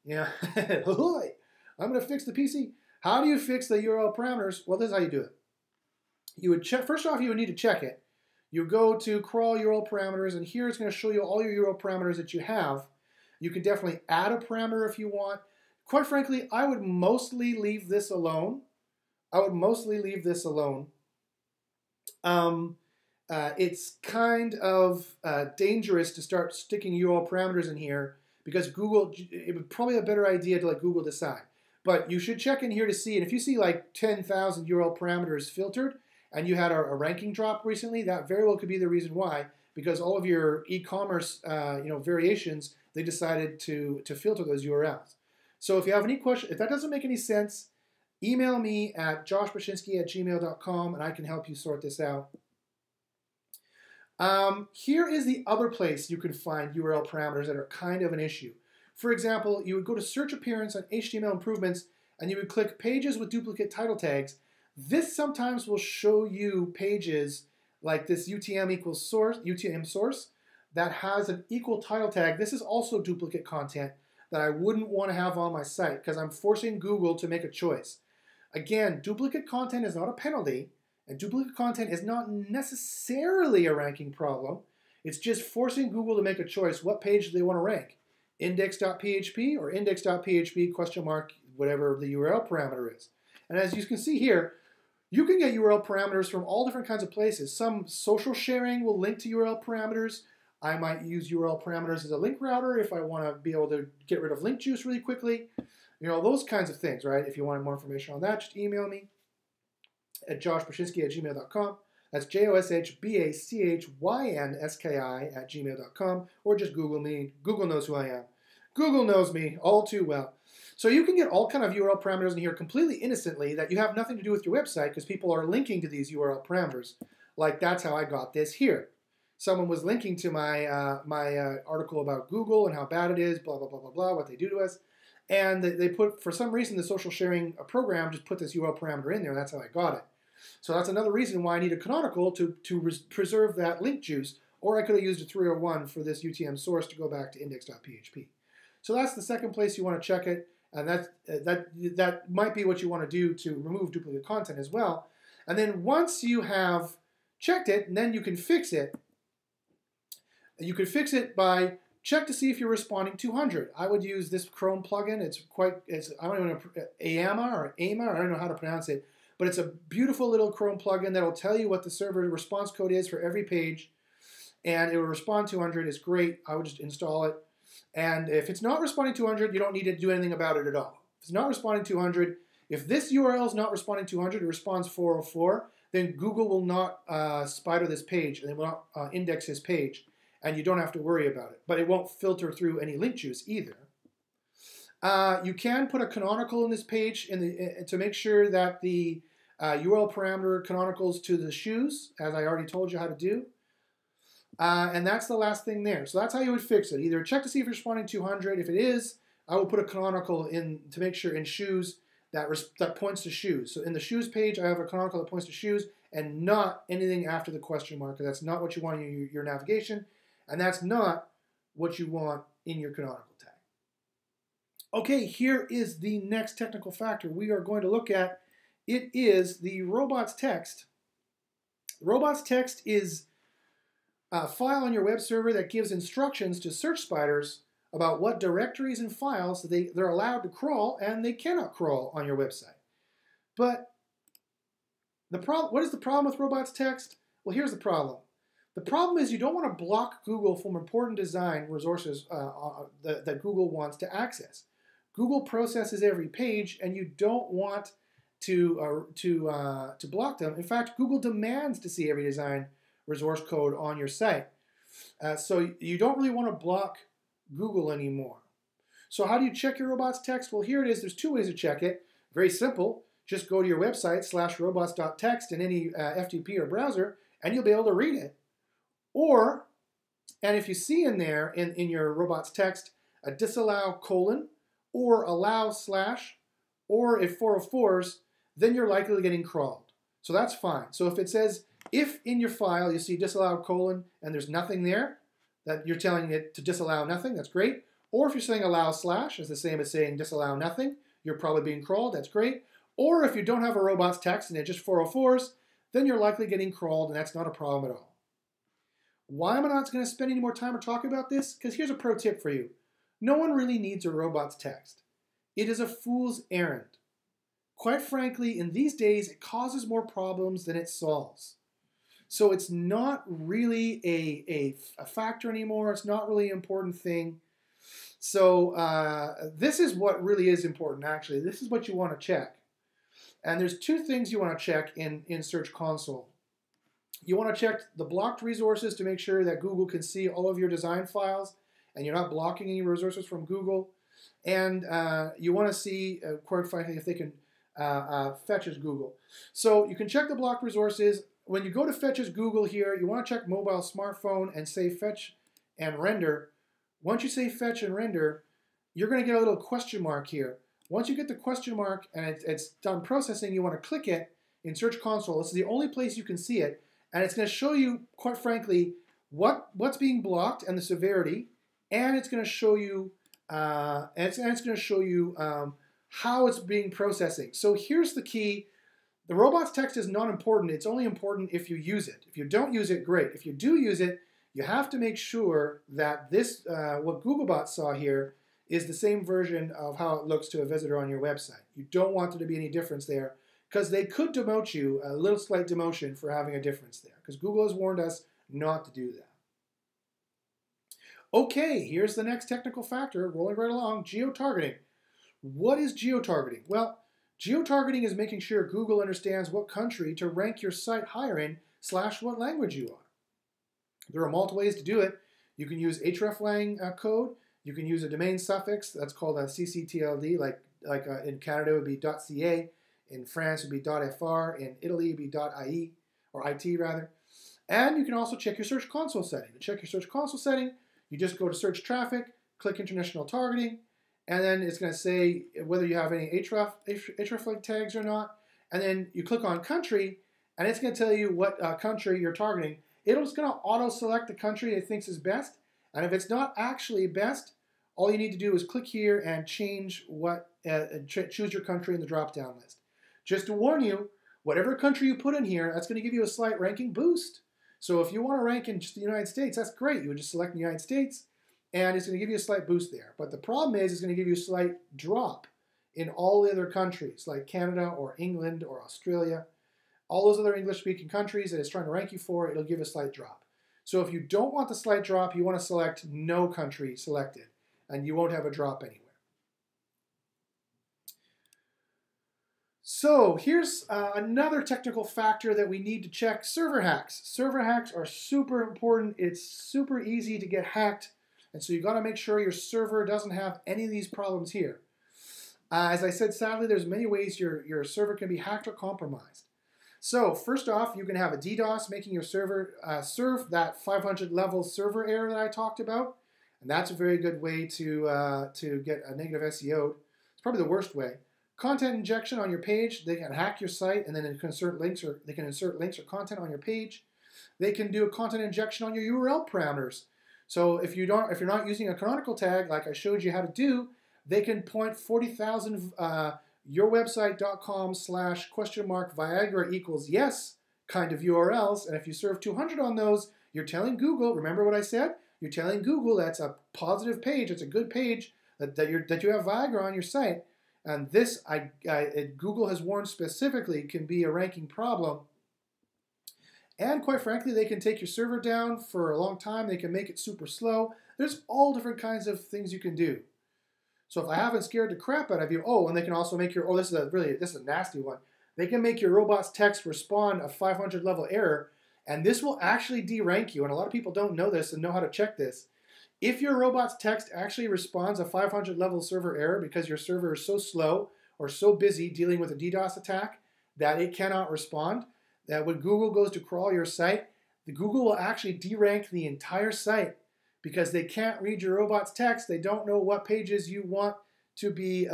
Yeah, I'm going to fix the PC. How do you fix the URL parameters? Well, this is how you do it. You would check, first off, you would need to check it. You go to crawl URL parameters, and here it's going to show you all your URL parameters that you have. You can definitely add a parameter if you want. Quite frankly, I would mostly leave this alone. It's kind of dangerous to start sticking URL parameters in here because Google, it would probably be a better idea to let Google decide. But you should check in here to see, and if you see like 10,000 URL parameters filtered and you had a ranking drop recently, that very well could be the reason why, because all of your e-commerce variations, they decided to filter those URLs. So if you have any question, if that doesn't make any sense, email me at joshbachynski@gmail.com and I can help you sort this out. Here is the other place you can find URL parameters that are kind of an issue. For example, you would go to search appearance on HTML improvements and you would click pages with duplicate title tags. This sometimes will show you pages like this UTM source that has an equal title tag. This is also duplicate content that I wouldn't want to have on my site because I'm forcing Google to make a choice. Again, duplicate content is not a penalty, and duplicate content is not necessarily a ranking problem. It's just forcing Google to make a choice. What page do they want to rank? Index.php or index.php question mark, whatever the URL parameter is. And as you can see here, you can get URL parameters from all different kinds of places. Some social sharing will link to URL parameters. I might use URL parameters as a link router if I want to be able to get rid of link juice really quickly. You know, those kinds of things, right? If you want more information on that, just email me at joshbachynski@gmail.com. That's joshbachynski@gmail.com, or just Google me. Google knows who I am. Google knows me all too well. So you can get all kind of URL parameters in here completely innocently that you have nothing to do with your website because people are linking to these URL parameters. Like that's how I got this here. Someone was linking to my article about Google and how bad it is, blah, blah, blah, blah, blah, what they do to us. And they put, for some reason, the social sharing program just put this URL parameter in there, and that's how I got it. So that's another reason why I need a canonical to preserve that link juice, or I could have used a 301 for this UTM source to go back to index.php. So that's the second place you want to check it, and that might be what you want to do to remove duplicate content as well. And then once you have checked it, and then you can fix it. You could fix it by check to see if you're responding 200. I would use this Chrome plugin. I don't even know, AMA, I don't know how to pronounce it, but it's a beautiful little Chrome plugin that'll tell you what the server response code is for every page, and it will respond 200. It's great. I would just install it. And if it's not responding 200, you don't need to do anything about it at all. If it's not responding 200, if this URL is not responding 200, it responds 404, then Google will not spider this page, and they will not index this page. And you don't have to worry about it. But it won't filter through any link juice either. You can put a canonical in this page to make sure that the URL parameter canonicals to the shoes, as I already told you how to do. And that's the last thing there. So that's how you would fix it. Either check to see if you're responding 200. If it is, I will put a canonical in to make sure in shoes that points to shoes. So in the shoes page, I have a canonical that points to shoes and not anything after the question mark. That's not what you want in your navigation. And that's not what you want in your canonical tag. Okay, here is the next technical factor we are going to look at. It is the robots.txt. Robots.txt is a file on your web server that gives instructions to search spiders about what directories and files they're allowed to crawl and they cannot crawl on your website. But what is the problem with robots.txt? Well, here's the problem. The problem is you don't want to block Google from important design resources that Google wants to access. Google processes every page, and you don't want to block them. In fact, Google demands to see every design resource code on your site. So you don't really want to block Google anymore. So how do you check your robots.txt? Well, here it is. There's two ways to check it. Very simple. Just go to your website /robots.txt in any FTP or browser, and you'll be able to read it. Or, and if you see in there, in your robots.txt, a disallow : or allow / or if 404s, then you're likely getting crawled. So that's fine. So if it says, if in your file you see disallowed colon and there's nothing there, that you're telling it to disallow nothing, that's great. Or if you're saying allow slash, it's the same as saying disallow nothing, you're probably being crawled, that's great. Or if you don't have a robots text and it's just 404s, then you're likely getting crawled, and that's not a problem at all. Why am I not going to spend any more time or talk about this? Because here's a pro tip for you. No one really needs a robots text. It is a fool's errand. Quite frankly, in these days, it causes more problems than it solves. So it's not really a factor anymore. It's not really an important thing. So this is what really is important, actually. This is what you want to check. And there's two things you want to check in Search Console. You want to check the blocked resources to make sure that Google can see all of your design files and you're not blocking any resources from Google. And you want to see, quite frankly, if they can fetch as Google. So you can check the blocked resources. When you go to fetch as Google here, you want to check mobile smartphone and say fetch and render. Once you say fetch and render, you're going to get a little question mark here. Once you get the question mark and it's done processing, you want to click it in Search Console. This is the only place you can see it. And it's going to show you, quite frankly, what's being blocked and the severity. And it's going to show you, how it's being processing. So here's the key. The robots text is not important. It's only important if you use it. If you don't use it, great. If you do use it, you have to make sure that this, what Googlebot saw here, is the same version of how it looks to a visitor on your website. You don't want there to be any difference there, because they could demote you, a little slight demotion for having a difference there, because Google has warned us not to do that. Okay, here's the next technical factor, rolling right along, geotargeting. What is geotargeting? Well, geotargeting is making sure Google understands what country to rank your site higher in / what language you are. There are multiple ways to do it. You can use hreflang code. You can use a domain suffix. That's called a ccTLD, like in Canada it would be .ca, in France it would be .fr, in Italy it would be .ie, or .it rather. And you can also check your Search Console setting. To check your Search Console setting, you just go to Search Traffic, click International Targeting, and then it's going to say whether you have any hreflang tags or not. And then you click on Country, and it's going to tell you what country you're targeting. It's going to auto-select the country it thinks is best. And if it's not actually best, all you need to do is click here and change choose your country in the drop-down list. Just to warn you, whatever country you put in here, that's going to give you a slight ranking boost. So if you want to rank in just the United States, that's great. You would just select the United States, and it's going to give you a slight boost there. But the problem is it's going to give you a slight drop in all the other countries, like Canada or England or Australia. All those other English-speaking countries that it's trying to rank you for, it'll give a slight drop. So if you don't want the slight drop, you want to select no country selected, and you won't have a drop anywhere. So here's another technical factor that we need to check, server hacks. Server hacks are super important. It's super easy to get hacked, and so you've got to make sure your server doesn't have any of these problems here. As I said, sadly, there's many ways your server can be hacked or compromised. So first off, you can have a DDoS making your server serve that 500 level server error that I talked about. And that's a very good way to get a negative SEO. It's probably the worst way. Content injection on your page. They can hack your site and then they can insert links or content on your page. They can do a content injection on your URL parameters. So if you're not using a canonical tag like I showed you how to do, they can point 40,000 yourwebsite.com/?Viagra equals yes kind of URLs, and if you serve 200 on those, you're telling Google, remember what I said? You're telling Google that's a positive page, it's a good page, that you have Viagra on your site, and this, Google has warned specifically, can be a ranking problem. And quite frankly, they can take your server down for a long time, they can make it super slow. There's all different kinds of things you can do. So if I haven't scared the crap out of you, and they can also make your, this is a nasty one. They can make your robots text respond a 500 level error, and this will actually derank you. And a lot of people don't know this and know how to check this. If your robots text actually responds a 500 level server error because your server is so slow or so busy dealing with a DDoS attack that it cannot respond, that when Google goes to crawl your site, the Google will actually derank the entire site, because they can't read your robots text. They don't know what pages you want to be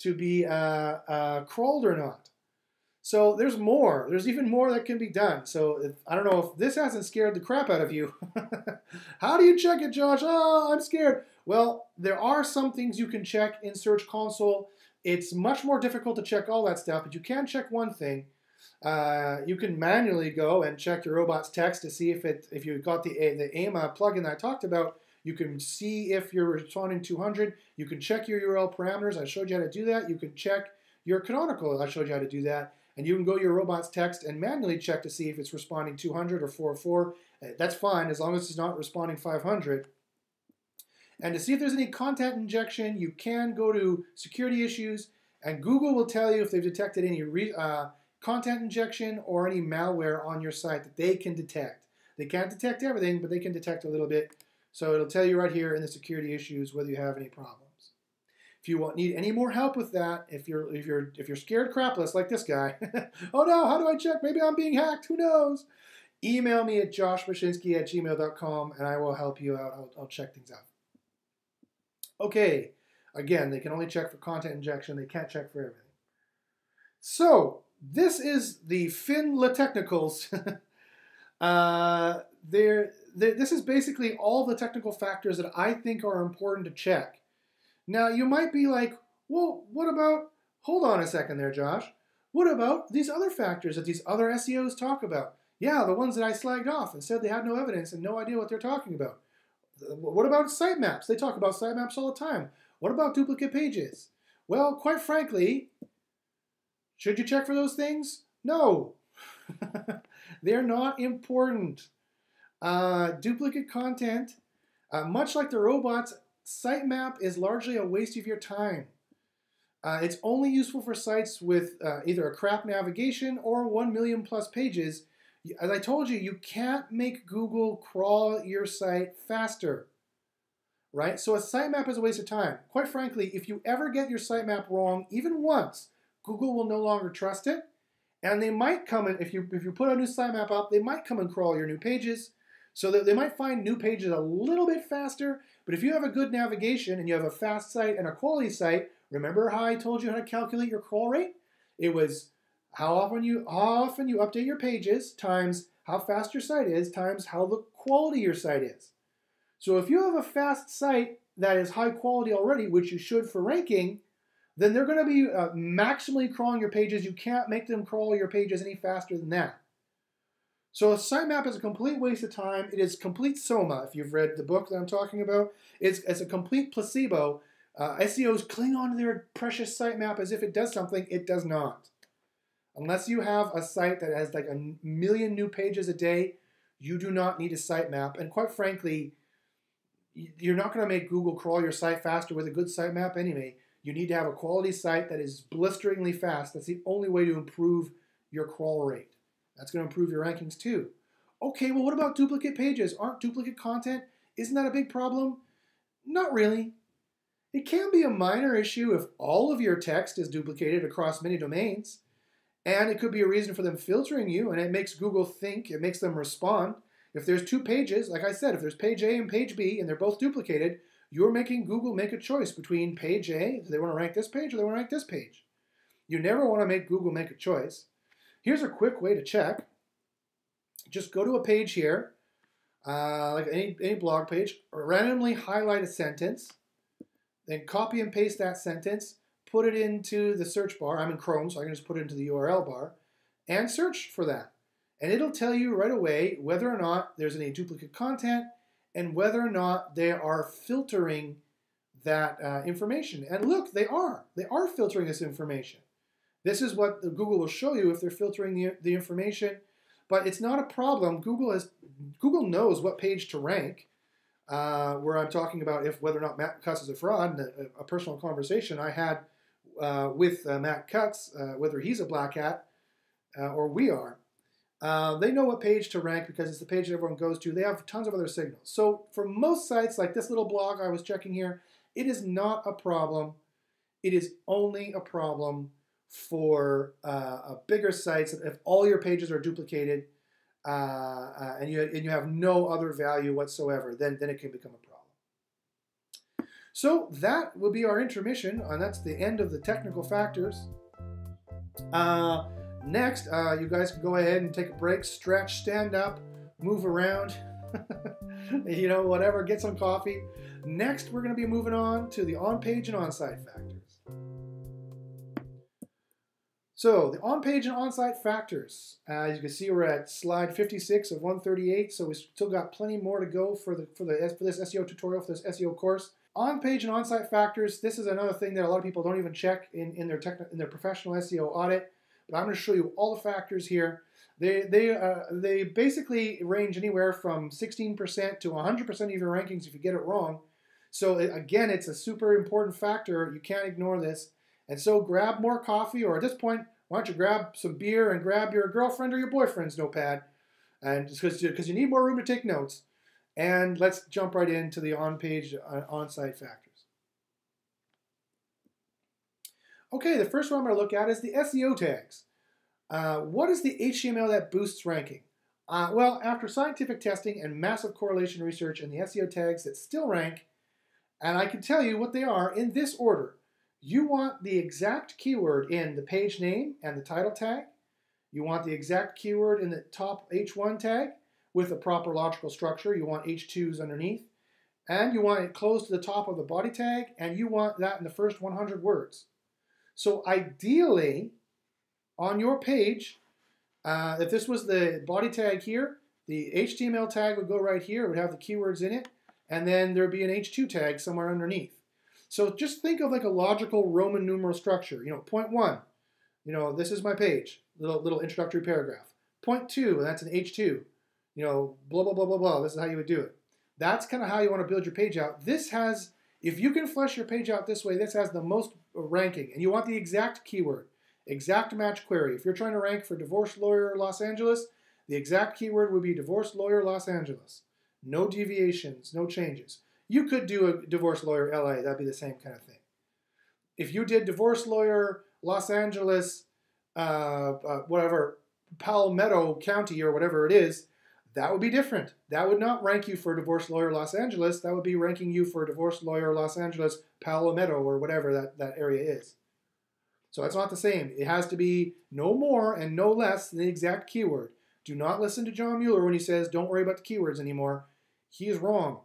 to be crawled or not. So there's more. There's even more that can be done. So I don't know if this hasn't scared the crap out of you. How do you check it, Josh? Oh, I'm scared. Well, there are some things you can check in Search Console. It's much more difficult to check all that stuff, but you can check one thing. You can manually go and check your robots.txt to see if you've got the AIMA plugin that I talked about. You can see if you're responding 200. You can check your URL parameters. I showed you how to do that. You can check your canonical. I showed you how to do that. And you can go to your robots.txt and manually check to see if it's responding 200 or 404. That's fine as long as it's not responding 500. And to see if there's any content injection, you can go to security issues, and Google will tell you if they've detected any content injection or any malware on your site that they can detect. They can't detect everything, but they can detect a little bit. So it'll tell you right here in the security issues whether you have any problems. If you need any more help with that, if you're scared crapless like this guy, oh no, how do I check? Maybe I'm being hacked. Who knows? Email me at joshbachynski@gmail.com and I will help you out. I'll check things out. Okay, again, they can only check for content injection. They can't check for everything. So this is the FinLA Technicals. This is basically all the technical factors that I think are important to check. Now, you might be like, well, what about, hold on a second there, Josh. What about these other factors that these other SEOs talk about? Yeah, the ones that I slagged off and said they had no evidence and no idea what they're talking about. What about sitemaps? They talk about sitemaps all the time. What about duplicate pages? Well, quite frankly, should you check for those things? No. They're not important. Duplicate content, much like the robots, sitemap is largely a waste of your time. It's only useful for sites with either a crap navigation or 1 million plus pages. As I told you, you can't make Google crawl your site faster, right? So a sitemap is a waste of time. Quite frankly, if you ever get your sitemap wrong, even once, Google will no longer trust it. And they might come in, if you put a new sitemap up, they might come and crawl your new pages. So that they might find new pages a little bit faster, but if you have a good navigation and you have a fast site and a quality site, remember how I told you how to calculate your crawl rate? It was how often you update your pages times how fast your site is times how the quality your site is. So if you have a fast site that is high quality already, which you should for ranking, then they're going to be maximally crawling your pages. You can't make them crawl your pages any faster than that. So a sitemap is a complete waste of time. It is complete soma. If you've read the book that I'm talking about, it's a complete placebo. SEOs cling on to their precious sitemap as if it does something. It does not. Unless you have a site that has like 1 million new pages a day, you do not need a sitemap. And quite frankly, you're not going to make Google crawl your site faster with a good sitemap anyway. You need to have a quality site that is blisteringly fast. That's the only way to improve your crawl rate. That's going to improve your rankings too. Okay, well, what about duplicate pages? Aren't duplicate content, isn't that a big problem? Not really. It can be a minor issue if all of your text is duplicated across many domains, and it could be a reason for them filtering you, and it makes Google think, it makes them respond. If there's 2 pages, like I said, if there's page A and page B, and they're both duplicated, you're making Google make a choice between page A, do they want to rank this page, or they want to rank this page? You never want to make Google make a choice. Here's a quick way to check. Just go to a page here, like any blog page, or randomly highlight a sentence, then copy and paste that sentence, put it into the search bar. I'm in Chrome, so I can just put it into the URL bar, and search for that. And it'll tell you right away whether or not there's any duplicate content and whether or not they are filtering that information. And look, they are filtering this information. This is what Google will show you if they're filtering the information, but it's not a problem. Google knows what page to rank. Where I'm talking about whether or not Matt Cutts is a fraud, a personal conversation I had with Matt Cutts, whether he's a black hat or we are. They know what page to rank because it's the page that everyone goes to. They have tons of other signals. So for most sites, like this little blog I was checking here, it is not a problem. It is only a problem for bigger sites. If all your pages are duplicated and you have no other value whatsoever, then it can become a problem. So that will be our intermission, and that's the end of the technical factors. Next, you guys can go ahead and take a break, stretch, stand up, move around, you know, whatever, get some coffee. Next, we're going to be moving on to the on-page and on-site factors. So the on-page and on-site factors, as you can see, we're at slide 56 of 138, so we still got plenty more to go for this SEO tutorial, for this SEO course. On-page and on-site factors, this is another thing that a lot of people don't even check in their professional SEO audit, but I'm going to show you all the factors here. They basically range anywhere from 16% to 100% of your rankings if you get it wrong. So again, it's a super important factor. You can't ignore this. And so grab more coffee, or at this point, why don't you grab some beer and grab your girlfriend or your boyfriend's notepad, and just because you need more room to take notes. And let's jump right into the on-page, on-site factors. Okay, the first one I'm going to look at is the SEO tags. What is the HTML that boosts ranking? Well, after scientific testing and massive correlation research and the SEO tags that still rank, and I can tell you what they are in this order. You want the exact keyword in the page name and the title tag. You want the exact keyword in the top H1 tag with a proper logical structure. You want H2s underneath. And you want it close to the top of the body tag, and you want that in the first 100 words. So ideally, on your page, if this was the body tag here, the HTML tag would go right here. It would have the keywords in it, and then there'd be an H2 tag somewhere underneath. So just think of like a logical Roman numeral structure. You know, point 1, you know, this is my page, little introductory paragraph. Point 2, and that's an H2. You know, blah, blah, blah, blah, blah. This is how you would do it. That's kind of how you want to build your page out. This has, if you can flesh your page out this way, this has the most ranking. And you want the exact keyword, exact match query. If you're trying to rank for divorce lawyer Los Angeles, the exact keyword would be divorce lawyer Los Angeles. No deviations, no changes. You could do a divorce lawyer LA, that'd be the same kind of thing. If you did divorce lawyer Los Angeles, whatever, Palmetto County or whatever it is, that would be different. That would not rank you for divorce lawyer Los Angeles. That would be ranking you for divorce lawyer Los Angeles, Palmetto, or whatever that area is. So it's not the same. It has to be no more and no less than the exact keyword. Do not listen to John Mueller when he says, don't worry about the keywords anymore. He is wrong.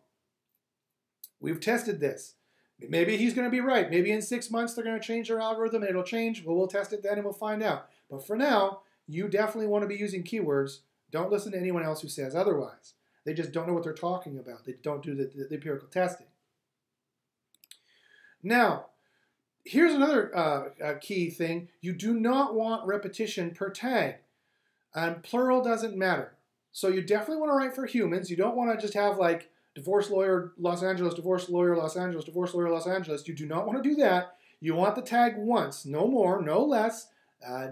We've tested this. Maybe he's going to be right. Maybe in 6 months they're going to change their algorithm and it'll change. Well, we'll test it then and we'll find out. But for now, you definitely want to be using keywords. Don't listen to anyone else who says otherwise. They just don't know what they're talking about. They don't do the empirical testing. Now, here's another key thing. You do not want repetition per tag. And plural doesn't matter. So you definitely want to write for humans. You don't want to just have like divorce lawyer Los Angeles, divorce lawyer Los Angeles, divorce lawyer Los Angeles. You do not want to do that. You want the tag once, no more, no less,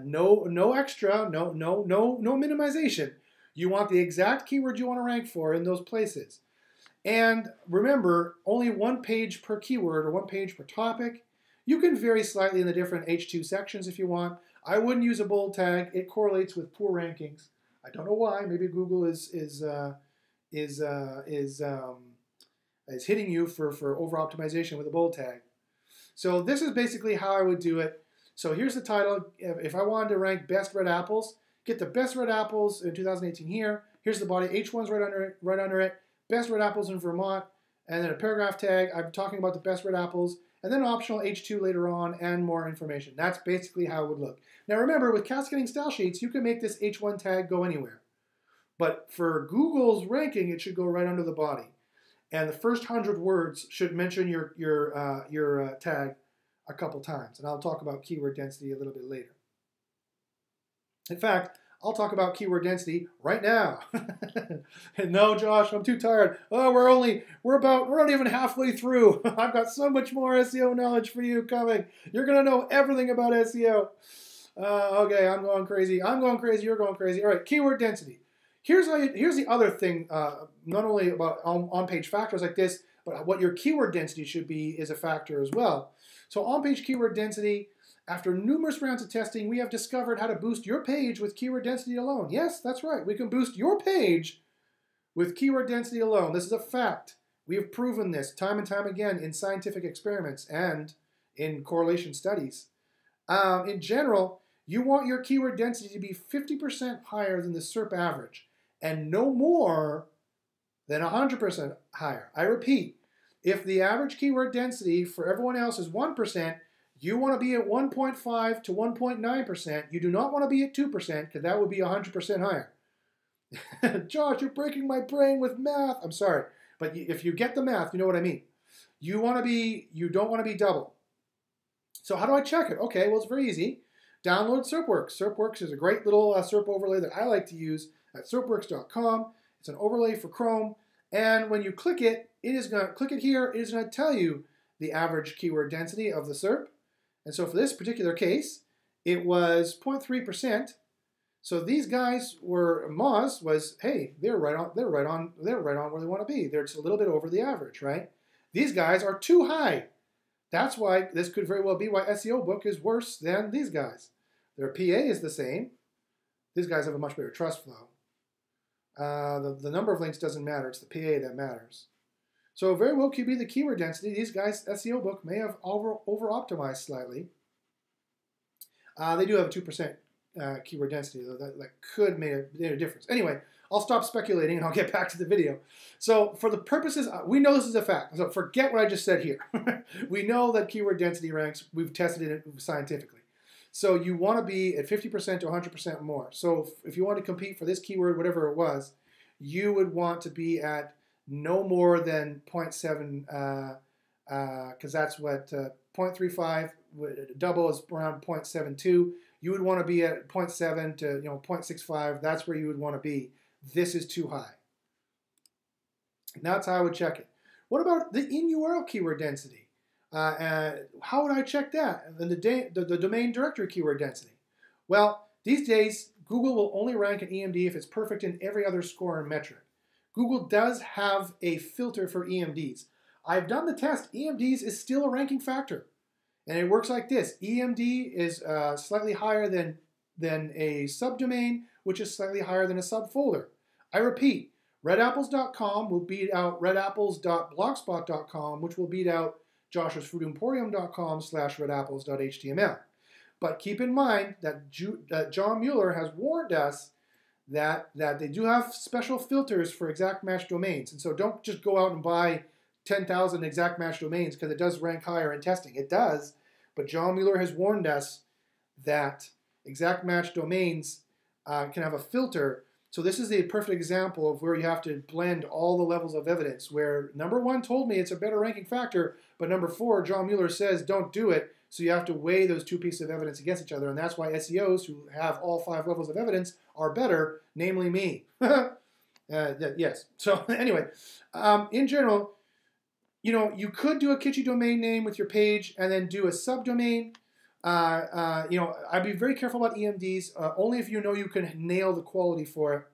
no extra, no minimization. You want the exact keyword you want to rank for in those places. And remember, only one page per keyword or one page per topic. You can vary slightly in the different H2 sections if you want. I wouldn't use a bold tag. It correlates with poor rankings. I don't know why. Maybe Google is hitting you for over-optimization with a bold tag. So this is basically how I would do it. So here's the title. If I wanted to rank best red apples, get the best red apples in 2018 here. Here's the body. H1's right under it. Best red apples in Vermont. And then a paragraph tag. I'm talking about the best red apples. And then optional H2 later on and more information. That's basically how it would look. Now remember, with cascading style sheets, you can make this H1 tag go anywhere. But for Google's ranking, it should go right under the body. And the first 100 words should mention your tag a couple times. And I'll talk about keyword density a little bit later. In fact, I'll talk about keyword density right now. No, Josh, I'm too tired. Oh, we're not even halfway through. I've got so much more SEO knowledge for you coming. You're going to know everything about SEO. Okay, I'm going crazy. I'm going crazy. You're going crazy. All right, keyword density. Here's the other thing, not only about on-page factors like this, but what your keyword density should be is a factor as well. So on-page keyword density, after numerous rounds of testing, we have discovered how to boost your page with keyword density alone. Yes, that's right. We can boost your page with keyword density alone. This is a fact. We have proven this time and time again in scientific experiments and in correlation studies. In general, you want your keyword density to be 50% higher than the SERP average and no more than 100% higher. I repeat, if the average keyword density for everyone else is 1%, you want to be at 1.5 to 1.9%. You do not want to be at 2% because that would be 100% higher. Josh, you're breaking my brain with math. I'm sorry, but if you get the math, you know what I mean. You don't want to be double. So how do I check it? Okay, well, it's very easy. Download SERPworks. SERPworks is a great little SERP overlay that I like to use at SERPworks.com. It's an overlay for Chrome. And when you click it, it is going to tell you the average keyword density of the SERP. And so for this particular case, it was 0.3%. So these guys were, Moz was, hey, they're right on where they want to be. They're just a little bit over the average, right? These guys are too high. That's why this could very well be why SEO book is worse than these guys. Their PA is the same. These guys have a much better trust flow. The number of links doesn't matter. It's the PA that matters. So very well could be the keyword density. These guys, SEO book, may have over-optimized slightly. They do have a 2% keyword density, though. That could make a difference. Anyway, I'll stop speculating and I'll get back to the video. So for the purposes, we know this is a fact. So forget what I just said here. We know that keyword density ranks. We've tested it scientifically. So you want to be at 50% to 100% more. So if you want to compete for this keyword, whatever it was, you would want to be at no more than 0.7, because that's what 0.35, double is around 0.72. You would want to be at 0.7 to 0.65. That's where you would want to be. This is too high. And that's how I would check it. What about the in-URL keyword density? How would I check that? And then the domain directory keyword density. Well, these days, Google will only rank an EMD if it's perfect in every other score and metric. Google does have a filter for EMDs. I've done the test. EMDs is still a ranking factor. And it works like this. EMD is slightly higher than a subdomain, which is slightly higher than a subfolder. I repeat, redapples.com will beat out redapples.blogspot.com, which will beat out joshusfoodemporium.com/redapples.html. But keep in mind that John Mueller has warned us that they do have special filters for exact match domains. And so don't just go out and buy 10,000 exact match domains because it does rank higher in testing. It does, but John Mueller has warned us that exact match domains can have a filter. So this is a perfect example of where you have to blend all the levels of evidence, where number 1 told me it's a better ranking factor, but number 4, John Mueller says don't do it. So you have to weigh those two pieces of evidence against each other, and that's why SEOs who have all 5 levels of evidence are better, namely me. Yes. So anyway, in general, you could do a kitschy domain name with your page and then do a subdomain. I'd be very careful about EMDs, only if you know you can nail the quality for it.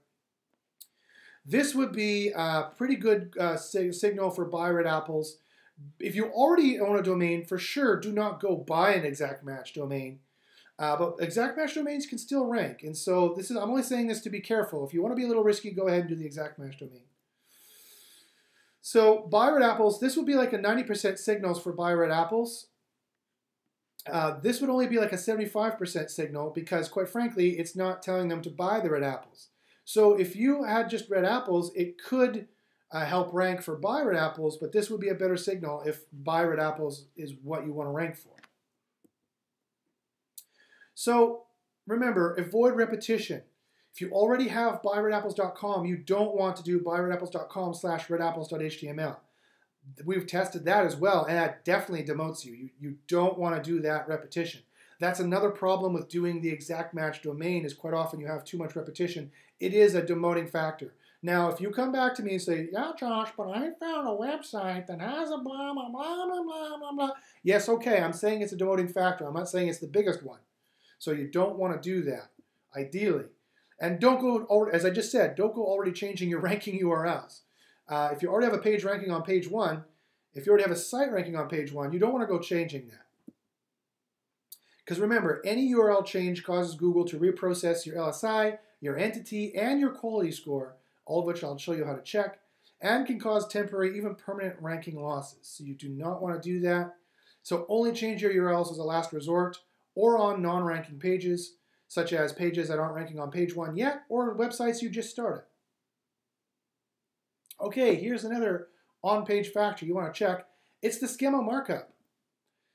This would be a pretty good signal for buy red apples. If you already own a domain, for sure, do not go buy an exact match domain. But exact match domains can still rank. And so I'm only saying this to be careful. If you want to be a little risky, go ahead and do the exact match domain. So buy red apples, this would be like a 90% signals for buy red apples. This would only be like a 75% signal because, quite frankly, it's not telling them to buy the red apples. So if you had just red apples, it could help rank for buy red apples, but this would be a better signal if buy red apples is what you want to rank for. So remember, avoid repetition. If you already have buyredapples.com, you don't want to do buyredapples.com/redapples.html. We've tested that as well, and that definitely demotes you. You don't want to do that repetition. That's another problem with doing the exact match domain is quite often you have too much repetition. It is a demoting factor. Now, if you come back to me and say, yeah, Josh, but I found a website that has a blah, blah, blah, blah, blah, blah, blah. Yes, okay, I'm saying it's a demoting factor. I'm not saying it's the biggest one. So you don't want to do that, ideally. And don't go, as I just said, don't go already changing your ranking URLs. If you already have a page ranking on page 1, if you already have a site ranking on page 1, you don't want to go changing that. Because remember, any URL change causes Google to reprocess your LSI, your entity, and your quality score, all of which I'll show you how to check. and can cause temporary, even permanent ranking losses. So you do not want to do that. So only change your URLs as a last resort or on non-ranking pages, such as pages that aren't ranking on page 1 yet or websites you just started. Okay, here's another on-page factor you want to check. It's the schema markup.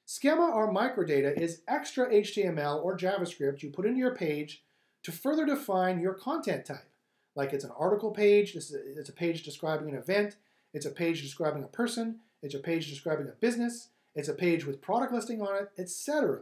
Schema or microdata is extra HTML or JavaScript you put into your page to further define your content type. Like it's an article page, it's a page describing an event, it's a page describing a person, it's a page describing a business, it's a page with product listing on it, etc.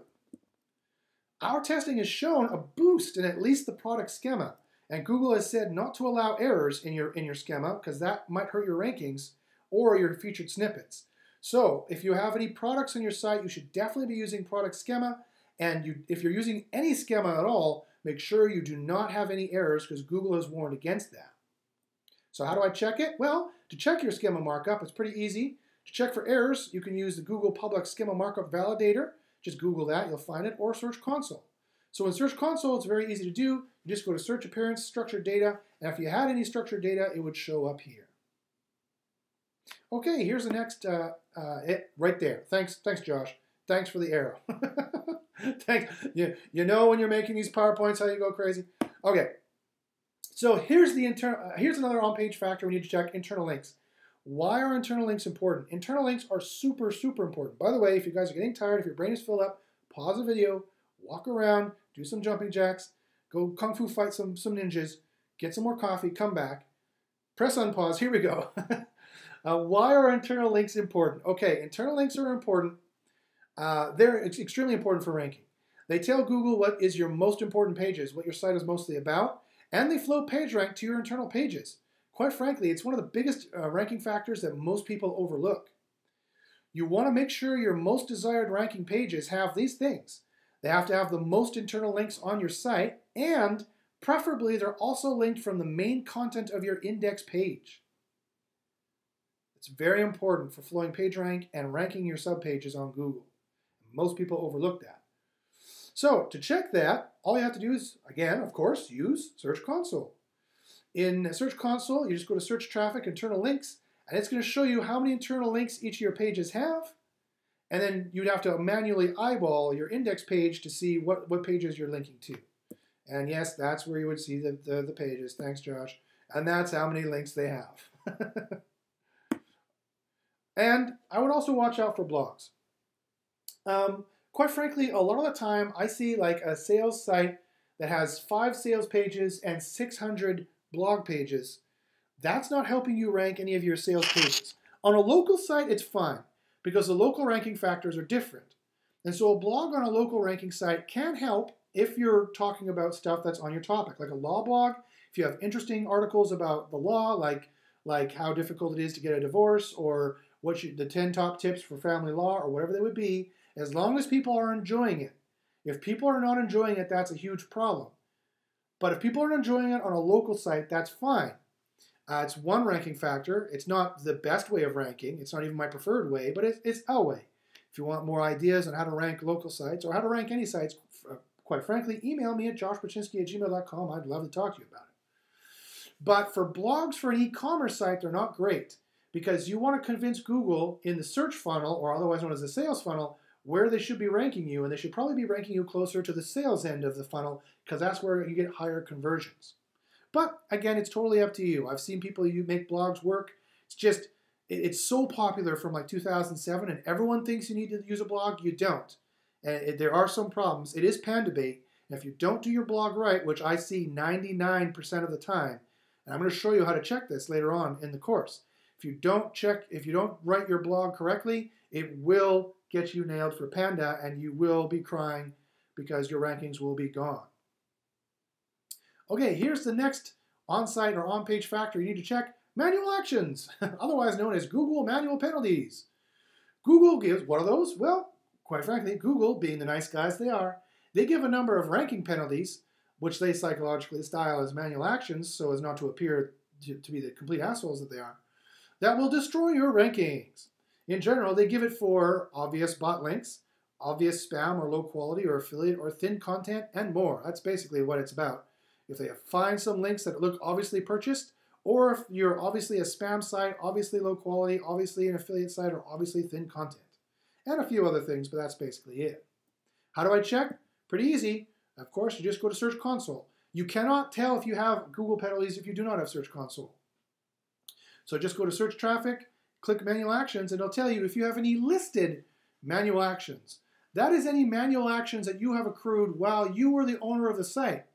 Our testing has shown a boost in at least the product schema, and Google has said not to allow errors in your schema because that might hurt your rankings or your featured snippets. So if you have any products on your site, you should definitely be using product schema, and if you're using any schema at all, make sure you do not have any errors because Google has warned against that. So how do I check it? Well, to check your schema markup, it's pretty easy. To check for errors, you can use the Google Public Schema Markup Validator. Just Google that, you'll find it, or Search Console. So in Search Console, it's very easy to do. You just go to Search Appearance, Structured Data, and if you had any structured data, it would show up here. Okay, here's the next, right there. Thanks, Josh. Thanks for the arrow. Thanks. You know when you're making these PowerPoints how you go crazy? Okay, so here's another on-page factor we need to check, internal links. Why are internal links important? Internal links are super, super important. By the way, if you guys are getting tired, if your brain is filled up, pause the video, walk around, do some jumping jacks, go kung fu fight some ninjas, get some more coffee, come back, press unpause, here we go. Why are internal links important? Okay, internal links are important. They're extremely important for ranking. They tell Google what is your most important pages, what your site is mostly about, and they flow PageRank to your internal pages. Quite frankly, it's one of the biggest ranking factors that most people overlook. You want to make sure your most desired ranking pages have these things. They have to have the most internal links on your site, and preferably they're also linked from the main content of your index page. It's very important for flowing PageRank and ranking your subpages on Google. Most people overlook that. So to check that, all you have to do is, again, of course, use Search Console. In Search Console, you just go to Search Traffic, Internal Links, and it's going to show you how many internal links each of your pages have. And then you'd have to manually eyeball your index page to see what pages you're linking to. And yes, that's where you would see the pages. Thanks, Josh. And that's how many links they have. And I would also watch out for blogs. Quite frankly, a lot of the time I see like a sales site that has 5 sales pages and 600 blog pages. That's not helping you rank any of your sales pages. On a local site, it's fine because the local ranking factors are different. And so a blog on a local ranking site can help if you're talking about stuff that's on your topic, like a law blog. If you have interesting articles about the law, like how difficult it is to get a divorce, or the 10 top tips for family law, or whatever they would be, as long as people are enjoying it. If people are not enjoying it, that's a huge problem. But if people are enjoying it on a local site, that's fine. It's one ranking factor. It's not the best way of ranking. It's not even my preferred way, but it's a way. If you want more ideas on how to rank local sites or how to rank any sites, quite frankly, email me at joshbachynski@gmail.com. I'd love to talk to you about it. But for blogs for an e-commerce site, they're not great because you want to convince Google in the search funnel, or otherwise known as the sales funnel, where they should be ranking you, and they should probably be ranking you closer to the sales end of the funnel because that's where you get higher conversions. But again, it's totally up to you. I've seen people make blogs work. It's so popular from like 2007, and everyone thinks you need to use a blog. You don't. And there are some problems. It is Pandabate, and if you don't do your blog right, which I see 99% of the time, and I'm going to show you how to check this later on in the course. If you don't write your blog correctly, it will get you nailed for Panda, and you will be crying because your rankings will be gone. Okay, here's the next on-site or on-page factor you need to check: manual actions, otherwise known as Google manual penalties. Google gives, what are those? Well, quite frankly, Google, being the nice guys they are, they give a number of ranking penalties, which they psychologically style as manual actions so as not to appear to be the complete assholes that they are, that will destroy your rankings. In general, they give it for obvious bot links, obvious spam or low quality or affiliate or thin content, and more. That's basically what it's about. If they find some links that look obviously purchased, or if you're obviously a spam site, obviously low quality, obviously an affiliate site, or obviously thin content. And a few other things, but that's basically it. How do I check? Pretty easy. Of course, you just go to Search Console. You cannot tell if you have Google penalties if you do not have Search Console. So just go to Search Traffic, click Manual Actions, and it'll tell you if you have any listed manual actions. That is any manual actions that you have accrued while you were the owner of the site.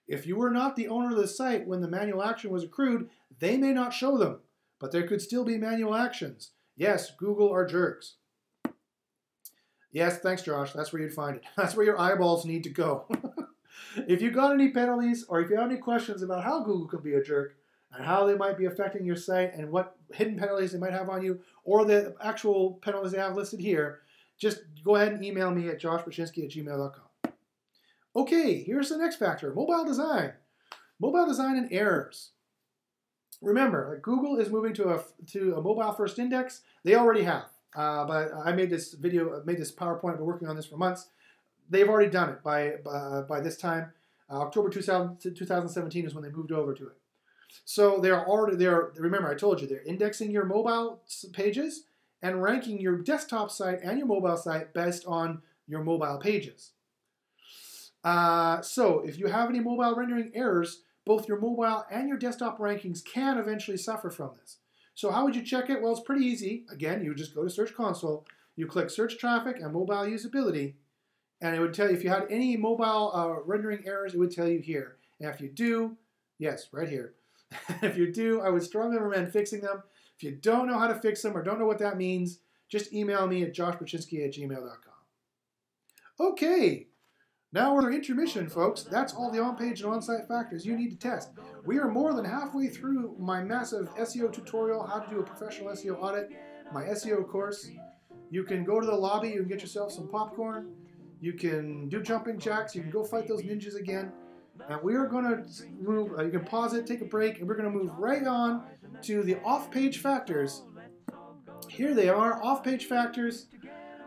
If you were not the owner of the site when the manual action was accrued, they may not show them, but there could still be manual actions. Yes, Google are jerks. Yes, thanks, Josh. That's where you'd find it. That's where your eyeballs need to go. If you got any penalties or if you have any questions about how Google can be a jerk and how they might be affecting your site and what hidden penalties they might have on you or the actual penalties they have listed here, just go ahead and email me at joshbachynski@gmail.com. Okay, here's the next factor, mobile design. Mobile design and errors. Remember, Google is moving to a mobile-first index. They already have. But I made this video, made this PowerPoint, been working on this for months. They've already done it by this time. October 2017 is when they moved over to it. So remember I told you, they're indexing your mobile pages and ranking your desktop site and your mobile site based on your mobile pages. So if you have any mobile rendering errors, both your mobile and your desktop rankings can eventually suffer from this. So how would you check it? Well, it's pretty easy. Again, you just go to Search Console, you click Search Traffic and Mobile Usability, and it would tell you if you had any mobile rendering errors, it would tell you here. And if you do, yes, right here. If you do, I would strongly recommend fixing them. If you don't know how to fix them or don't know what that means, just email me at joshbachynski@gmail.com. Okay, now we're at intermission, folks. That's all the on-page and on-site factors you need to test. We are more than halfway through my massive SEO tutorial, how to do a professional SEO audit, my SEO course. You can go to the lobby, you can get yourself some popcorn, you can do jumping jacks, you can go fight those ninjas again. And we are going to move, you can pause it, take a break, and we're going to move right on to the off-page factors. Here they are, off-page factors.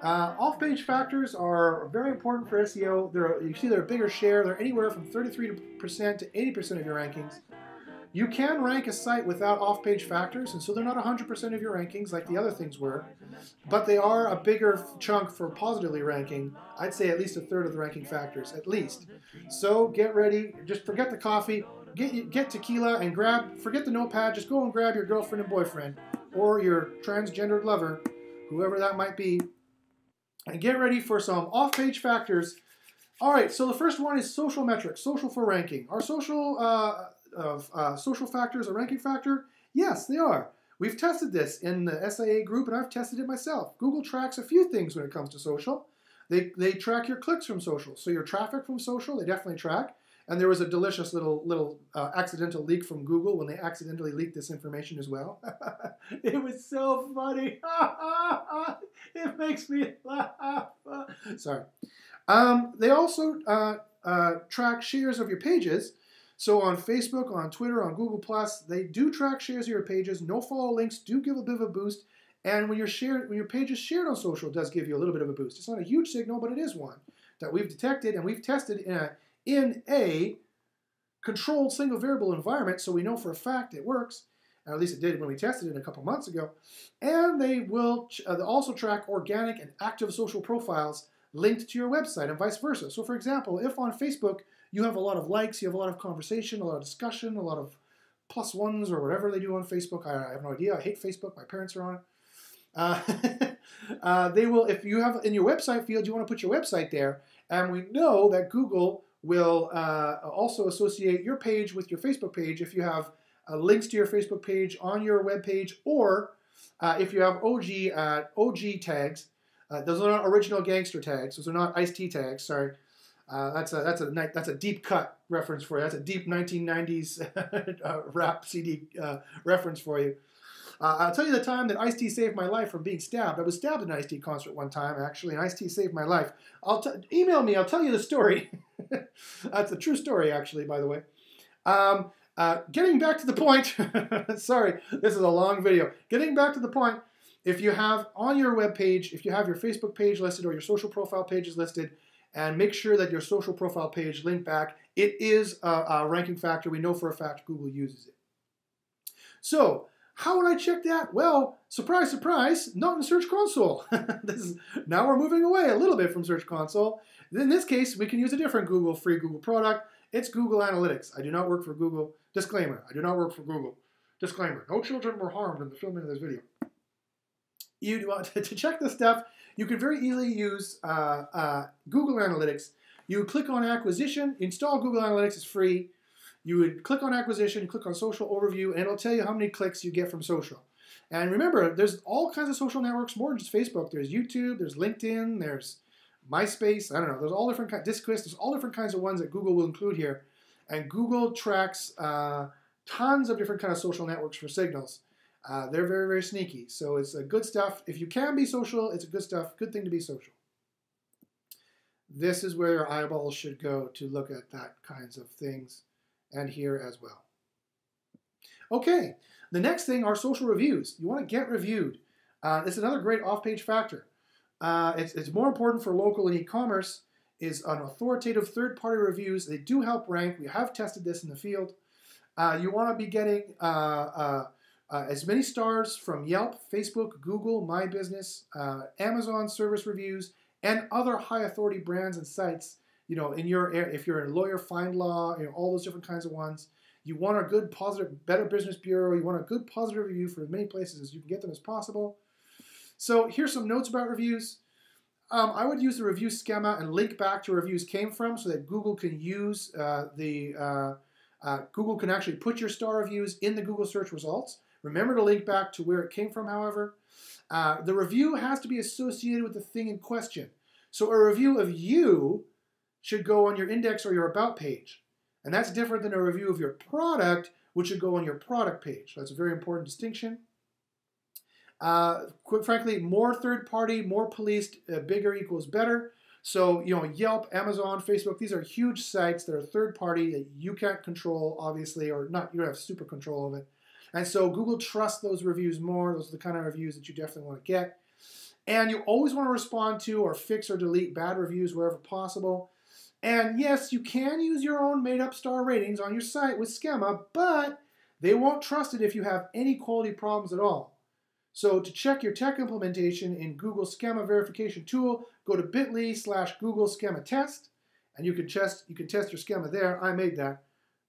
Off-page factors are very important for SEO. You see they're a bigger share. They're anywhere from 33% to 80% of your rankings. You can rank a site without off-page factors, and so they're not 100% of your rankings like the other things were, but they are a bigger chunk for positively ranking. I'd say at least a third of the ranking factors, at least. So get ready. Just forget the coffee. Get tequila and forget the notepad. Just go and grab your girlfriend and boyfriend or your transgendered lover, whoever that might be, and get ready for some off-page factors. All right, so the first one is social metrics, social for ranking. Are social factors a ranking factor? Yes, they are. We've tested this in the SIA group, and I've tested it myself. Google tracks a few things when it comes to social. They track your clicks from social. So your traffic from social, they definitely track. And there was a delicious little accidental leak from Google when they accidentally leaked this information as well. It was so funny. It makes me laugh. Sorry. They also track shares of your pages. So on Facebook, on Twitter, on Google+, they do track shares of your pages. No follow links do give a bit of a boost. And when your page is shared on social, it does give you a little bit of a boost. It's not a huge signal, but it is one that we've detected and we've tested in a controlled single variable environment, so we know for a fact it works. Or at least it did when we tested it a couple months ago. And they will also track organic and active social profiles linked to your website and vice versa. So for example, if on Facebook you have a lot of likes, you have a lot of conversation, a lot of discussion, a lot of +1s or whatever they do on Facebook. I have no idea. I hate Facebook. My parents are on it. They will, if you have in your website field, you want to put your website there, and we know that Google will also associate your page with your Facebook page if you have links to your Facebook page on your web page, or if you have OG tags. Those are not original gangster tags. Those are not Ice-T tags. Sorry, that's a deep cut reference for you. That's a deep 1990s rap CD reference for you. I'll tell you the time that Ice-T saved my life from being stabbed. I was stabbed at an Ice-T concert one time, actually, and Ice-T saved my life. Email me. I'll tell you the story. That's a true story, actually, by the way. Getting back to the point. Sorry, this is a long video. Getting back to the point, if you have on your web page, if you have your Facebook page listed or your social profile page is listed, and make sure that your social profile page linked back, it is a ranking factor. We know for a fact Google uses it. So how would I check that? Well, surprise, surprise, not in Search Console. Now we're moving away a little bit from Search Console. In this case, we can use a different free Google product. It's Google Analytics. I do not work for Google. Disclaimer, I do not work for Google. Disclaimer, no children were harmed in the filming of this video. To check this stuff, you can very easily use Google Analytics. You would click on Acquisition, install Google Analytics, it's free. You would click on Acquisition, click on Social Overview, and it'll tell you how many clicks you get from social. And remember, there's all kinds of social networks, more than just Facebook. There's YouTube, there's LinkedIn, there's MySpace, I don't know, there's all different kinds, Disquist, there's all different kinds of ones that Google will include here. And Google tracks tons of different kinds of social networks for signals. They're very, very sneaky. So it's good stuff. If you can be social, it's a good thing to be social. This is where your eyeballs should go to look at that kinds of things, and here as well. Okay, the next thing are social reviews. You want to get reviewed. It's another great off-page factor. It's more important for local and e-commerce is on authoritative third-party reviews. They do help rank. We have tested this in the field. You want to be getting as many stars from Yelp, Facebook, Google, My Business, Amazon service reviews, and other high-authority brands and sites. You know, in your area, if you're a lawyer, Find Law, you know, all those different kinds of ones. You want a good, positive, Better Business Bureau. You want a good, positive review for as many places as you can get them as possible. So here's some notes about reviews. I would use the review schema and link back to where reviews came from so that Google can use Google can actually put your star reviews in the Google search results. Remember to link back to where it came from, however. The review has to be associated with the thing in question. So a review of you should go on your index or your about page. And that's different than a review of your product, which should go on your product page. That's a very important distinction. Quite frankly, more third-party, more policed, bigger equals better. So, you know, Yelp, Amazon, Facebook, these are huge sites that are third-party that you can't control, obviously, or not, you don't have super control of it. And so Google trusts those reviews more. Those are the kind of reviews that you definitely want to get. And you always want to respond to or fix or delete bad reviews wherever possible. And yes, you can use your own made-up star ratings on your site with schema, but they won't trust it if you have any quality problems at all. So to check your tech implementation in Google Schema Verification Tool, go to bit.ly/Google Schema Test, and you can test your schema there. I made that.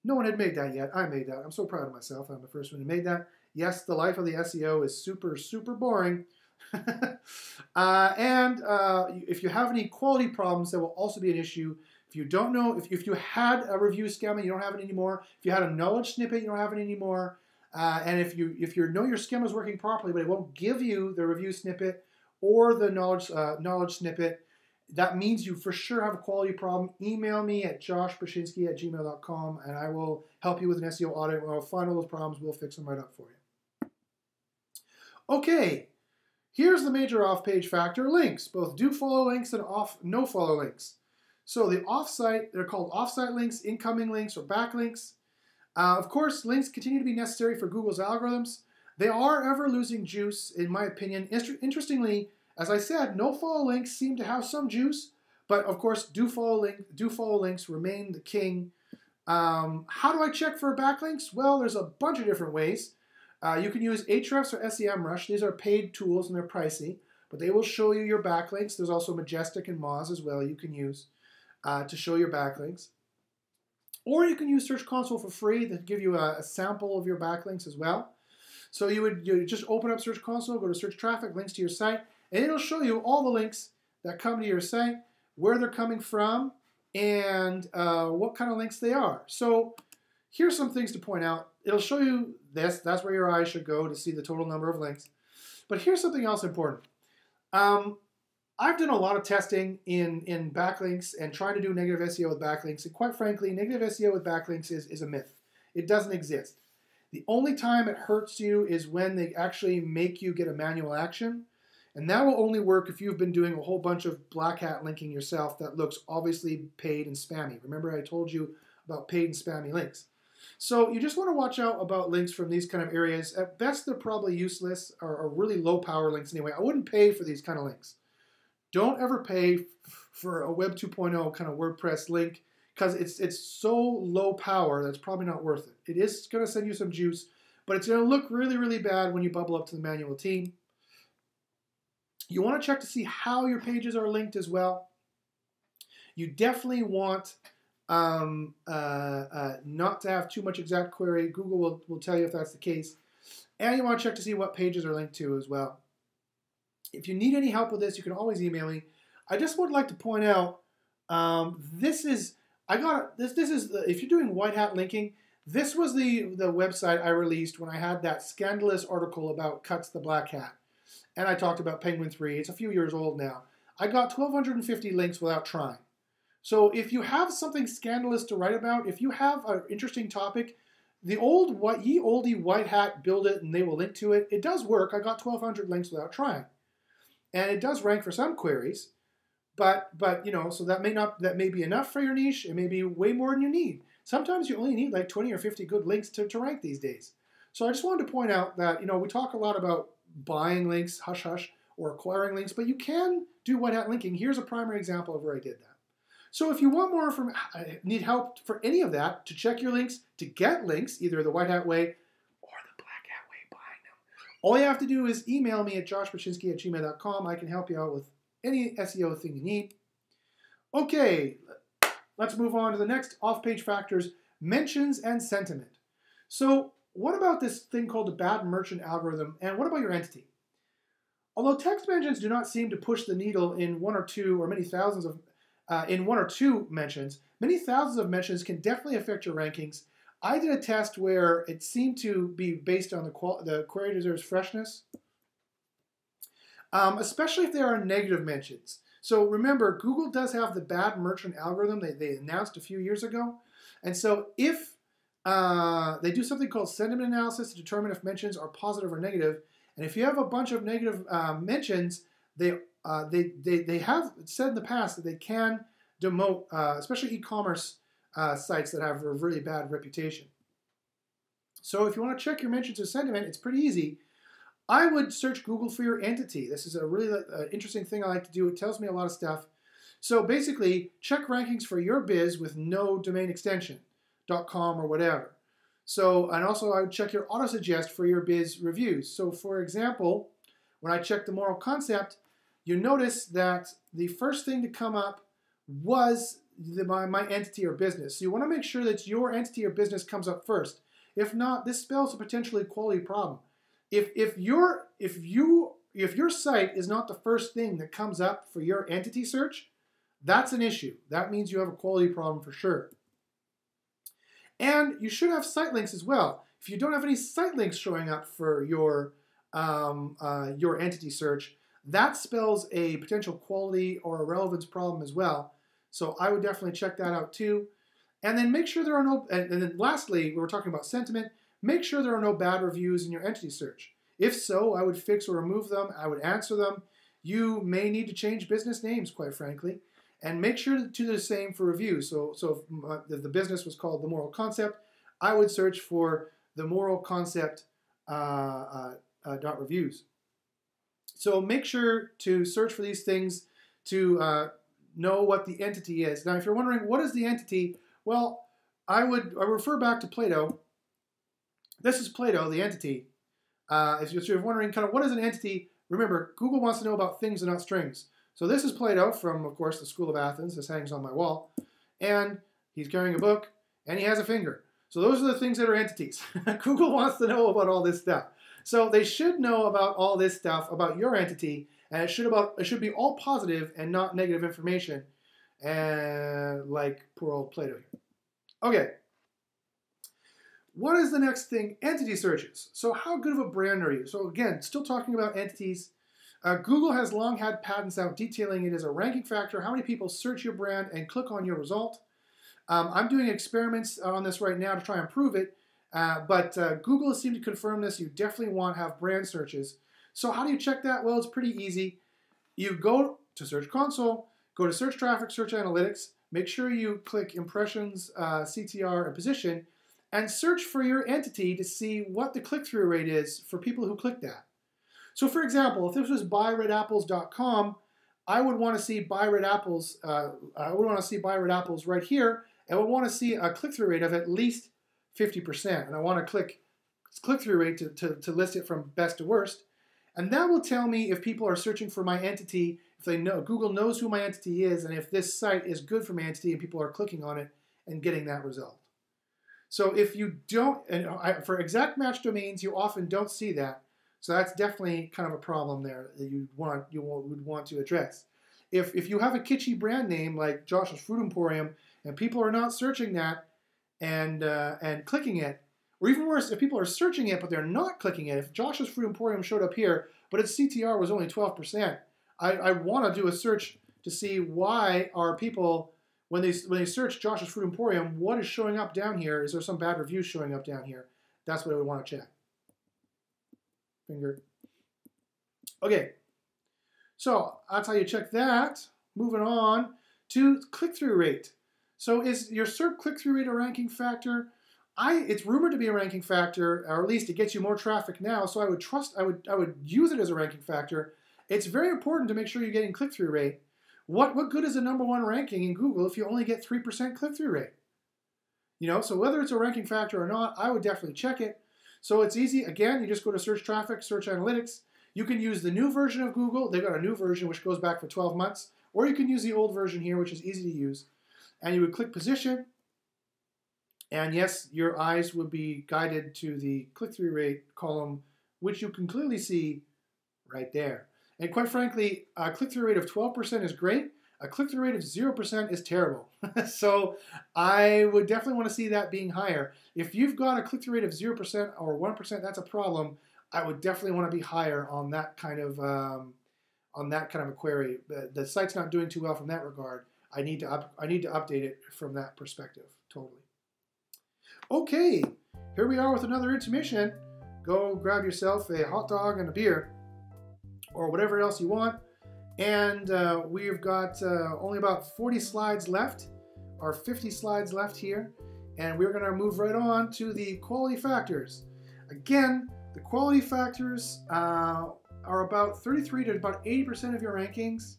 No one had made that yet. I made that. I'm so proud of myself. I'm the first one who made that. Yes, the life of the SEO is super, super boring. If you have any quality problems, that will also be an issue. If you don't know, if you had a review schema, you don't have it anymore. If you had a knowledge snippet, you don't have it anymore. And if you know your schema is working properly, but it won't give you the review snippet or the knowledge snippet, that means you for sure have a quality problem. Email me at joshbachynski@gmail.com, and I will help you with an SEO audit. When I'll find all those problems, we'll fix them right up for you. Okay, here's the major off-page factor: links, both do-follow links and no-follow links. So the off-site, they're called off-site links, incoming links, or backlinks. Of course, links continue to be necessary for Google's algorithms. They are ever losing juice, in my opinion. Interestingly, as I said, no-follow links seem to have some juice, but of course, do-follow links remain the king. How do I check for backlinks? Well, there's a bunch of different ways. You can use Ahrefs or SEMrush. These are paid tools and they're pricey, but they will show you your backlinks. There's also Majestic and Moz as well you can use to show your backlinks. Or you can use Search Console for free to give you a sample of your backlinks as well. So you just open up Search Console, go to Search Traffic, links to your site, and it'll show you all the links that come to your site, where they're coming from, and what kind of links they are. So here's some things to point out. It'll show you this. That's where your eyes should go to see the total number of links. But here's something else important. I've done a lot of testing in backlinks and trying to do negative SEO with backlinks. And quite frankly, negative SEO with backlinks is a myth. It doesn't exist. The only time it hurts you is when they actually make you get a manual action. And that will only work if you've been doing a whole bunch of black hat linking yourself that looks obviously paid and spammy. Remember I told you about paid and spammy links. So you just want to watch out about links from these kind of areas. At best, they're probably useless or really low power links anyway. I wouldn't pay for these kind of links. Don't ever pay for a Web 2.0 kind of WordPress link because it's so low power that's probably not worth it. It is going to send you some juice, but it's going to look really, really bad when you bubble up to the manual team. You want to check to see how your pages are linked as well. You definitely want not to have too much exact query. Google will tell you if that's the case. And you want to check to see what pages are linked to as well. If you need any help with this, you can always email me. I just would like to point out, if you're doing white hat linking, this was the website I released when I had that scandalous article about Cuts the Black Hat. And I talked about Penguin 3. It's a few years old now. I got 1,250 links without trying. So if you have something scandalous to write about, if you have an interesting topic, the old ye oldie white hat, build it and they will link to it. It does work. I got 1,200 links without trying. And it does rank for some queries, but you know, so that may be enough for your niche. It may be way more than you need. Sometimes you only need like 20 or 50 good links to rank these days. So I just wanted to point out that, you know, we talk a lot about buying links, hush hush, or acquiring links, but you can do white hat linking. Here's a primary example of where I did that. So if you want more need help for any of that, to check your links, to get links, either the white hat way or the black hat way, buying them, all you have to do is email me at joshbachynski@gmail.com. I can help you out with any SEO thing you need. Okay, let's move on to the next off-page factors, mentions and sentiment. So what about this thing called the bad merchant algorithm, and what about your entity? Although text mentions do not seem to push the needle in one or two or many thousands of in one or two mentions, many thousands of mentions can definitely affect your rankings. I did a test where it seemed to be based on the query deserves freshness, especially if there are negative mentions. So remember, Google does have the bad merchant algorithm they announced a few years ago. And so if they do something called sentiment analysis to determine if mentions are positive or negative, and if you have a bunch of negative mentions, they have said in the past that they can demote, especially e-commerce sites that have a really bad reputation. So if you want to check your mentions or sentiment, it's pretty easy. I would search Google for your entity. This is a really interesting thing I like to do. It tells me a lot of stuff. So basically, check rankings for your biz with no domain extension, .com or whatever. So, and also I would check your auto-suggest for your biz reviews. So for example, when I checked the moral concept, you notice that the first thing to come up was my entity or business. So you want to make sure that your entity or business comes up first. If not, this spells a potentially quality problem. If your site is not the first thing that comes up for your entity search, that's an issue. That means you have a quality problem for sure. And you should have site links as well. If you don't have any site links showing up for your entity search, that spells a potential quality or a relevance problem as well. So I would definitely check that out too. And then make sure there are no, and then lastly, we were talking about sentiment, make sure there are no bad reviews in your entity search. If so, I would fix or remove them. I would answer them. You may need to change business names, quite frankly. And make sure to do the same for reviews. So if the business was called The Moral Concept, I would search for The Moral Concept .reviews. So make sure to search for these things to know what the entity is. Now, if you're wondering, what is the entity? Well, I refer back to Plato. This is Plato, the entity. If you're wondering kind of what is an entity, remember, Google wants to know about things and not strings. So this is Plato from, of course, the School of Athens. This hangs on my wall. And he's carrying a book, and he has a finger. So those are the things that are entities. Google wants to know about all this stuff. So they should know about all this stuff about your entity, and it should be all positive and not negative information, and like poor old Plato here. Okay. What is the next thing? Entity searches. So how good of a brand are you? So again, still talking about entities. Google has long had patents out detailing it as a ranking factor, how many people search your brand and click on your result. I'm doing experiments on this right now to try and prove it, but Google has seemed to confirm this. You definitely want to have brand searches. So how do you check that? Well, it's pretty easy. You go to Search Console, go to Search Traffic, Search Analytics, make sure you click Impressions, CTR, and Position, and search for your entity to see what the click-through rate is for people who click that. So for example, if this was buyredapples.com, I would want to see buy red apples. I would want to see buy red apples right here, and would want to see a click-through rate of at least 50%. And I want to click click-through rate to list it from best to worst. And that will tell me if people are searching for my entity, if they know, Google knows who my entity is, and if this site is good for my entity and people are clicking on it and getting that result. So if you don't, and for exact match domains, you often don't see that. So that's definitely kind of a problem there that you would want to address. If you have a kitschy brand name like Josh's Fruit Emporium and people are not searching that and clicking it, or even worse, if people are searching it but they're not clicking it, if Josh's Fruit Emporium showed up here but its CTR was only 12%, I want to do a search to see why are people, when they search Josh's Fruit Emporium, what is showing up down here? Is there some bad reviews showing up down here? That's what I would want to check. Finger. Okay, so that's how you check that. Moving on to click-through rate. So is your SERP click-through rate a ranking factor? It's rumored to be a ranking factor, or at least it gets you more traffic now. So I would use it as a ranking factor. It's very important to make sure you're getting click-through rate. What good is a #1 ranking in Google if you only get 3% click-through rate? You know, so whether it's a ranking factor or not, I would definitely check it. So it's easy. Again, you just go to search traffic, search analytics. You can use the new version of Google. They've got a new version which goes back for 12 months. Or you can use the old version here, which is easy to use. And you would click position. And yes, your eyes would be guided to the click-through rate column, which you can clearly see right there. And quite frankly, a click-through rate of 12% is great. A click-through rate of 0% is terrible. So I would definitely want to see that being higher. If you've got a click-through rate of 0% or 1%, that's a problem. I would definitely want to be higher on that kind of a query. The site's not doing too well from that regard. I need to update it from that perspective. Totally. Okay, here we are with another intermission. Go grab yourself a hot dog and a beer, or whatever else you want. And we've got only about 40 slides left, or 50 slides left here. And we're going to move right on to the quality factors. Again, the quality factors are about 33 to about 80% of your rankings.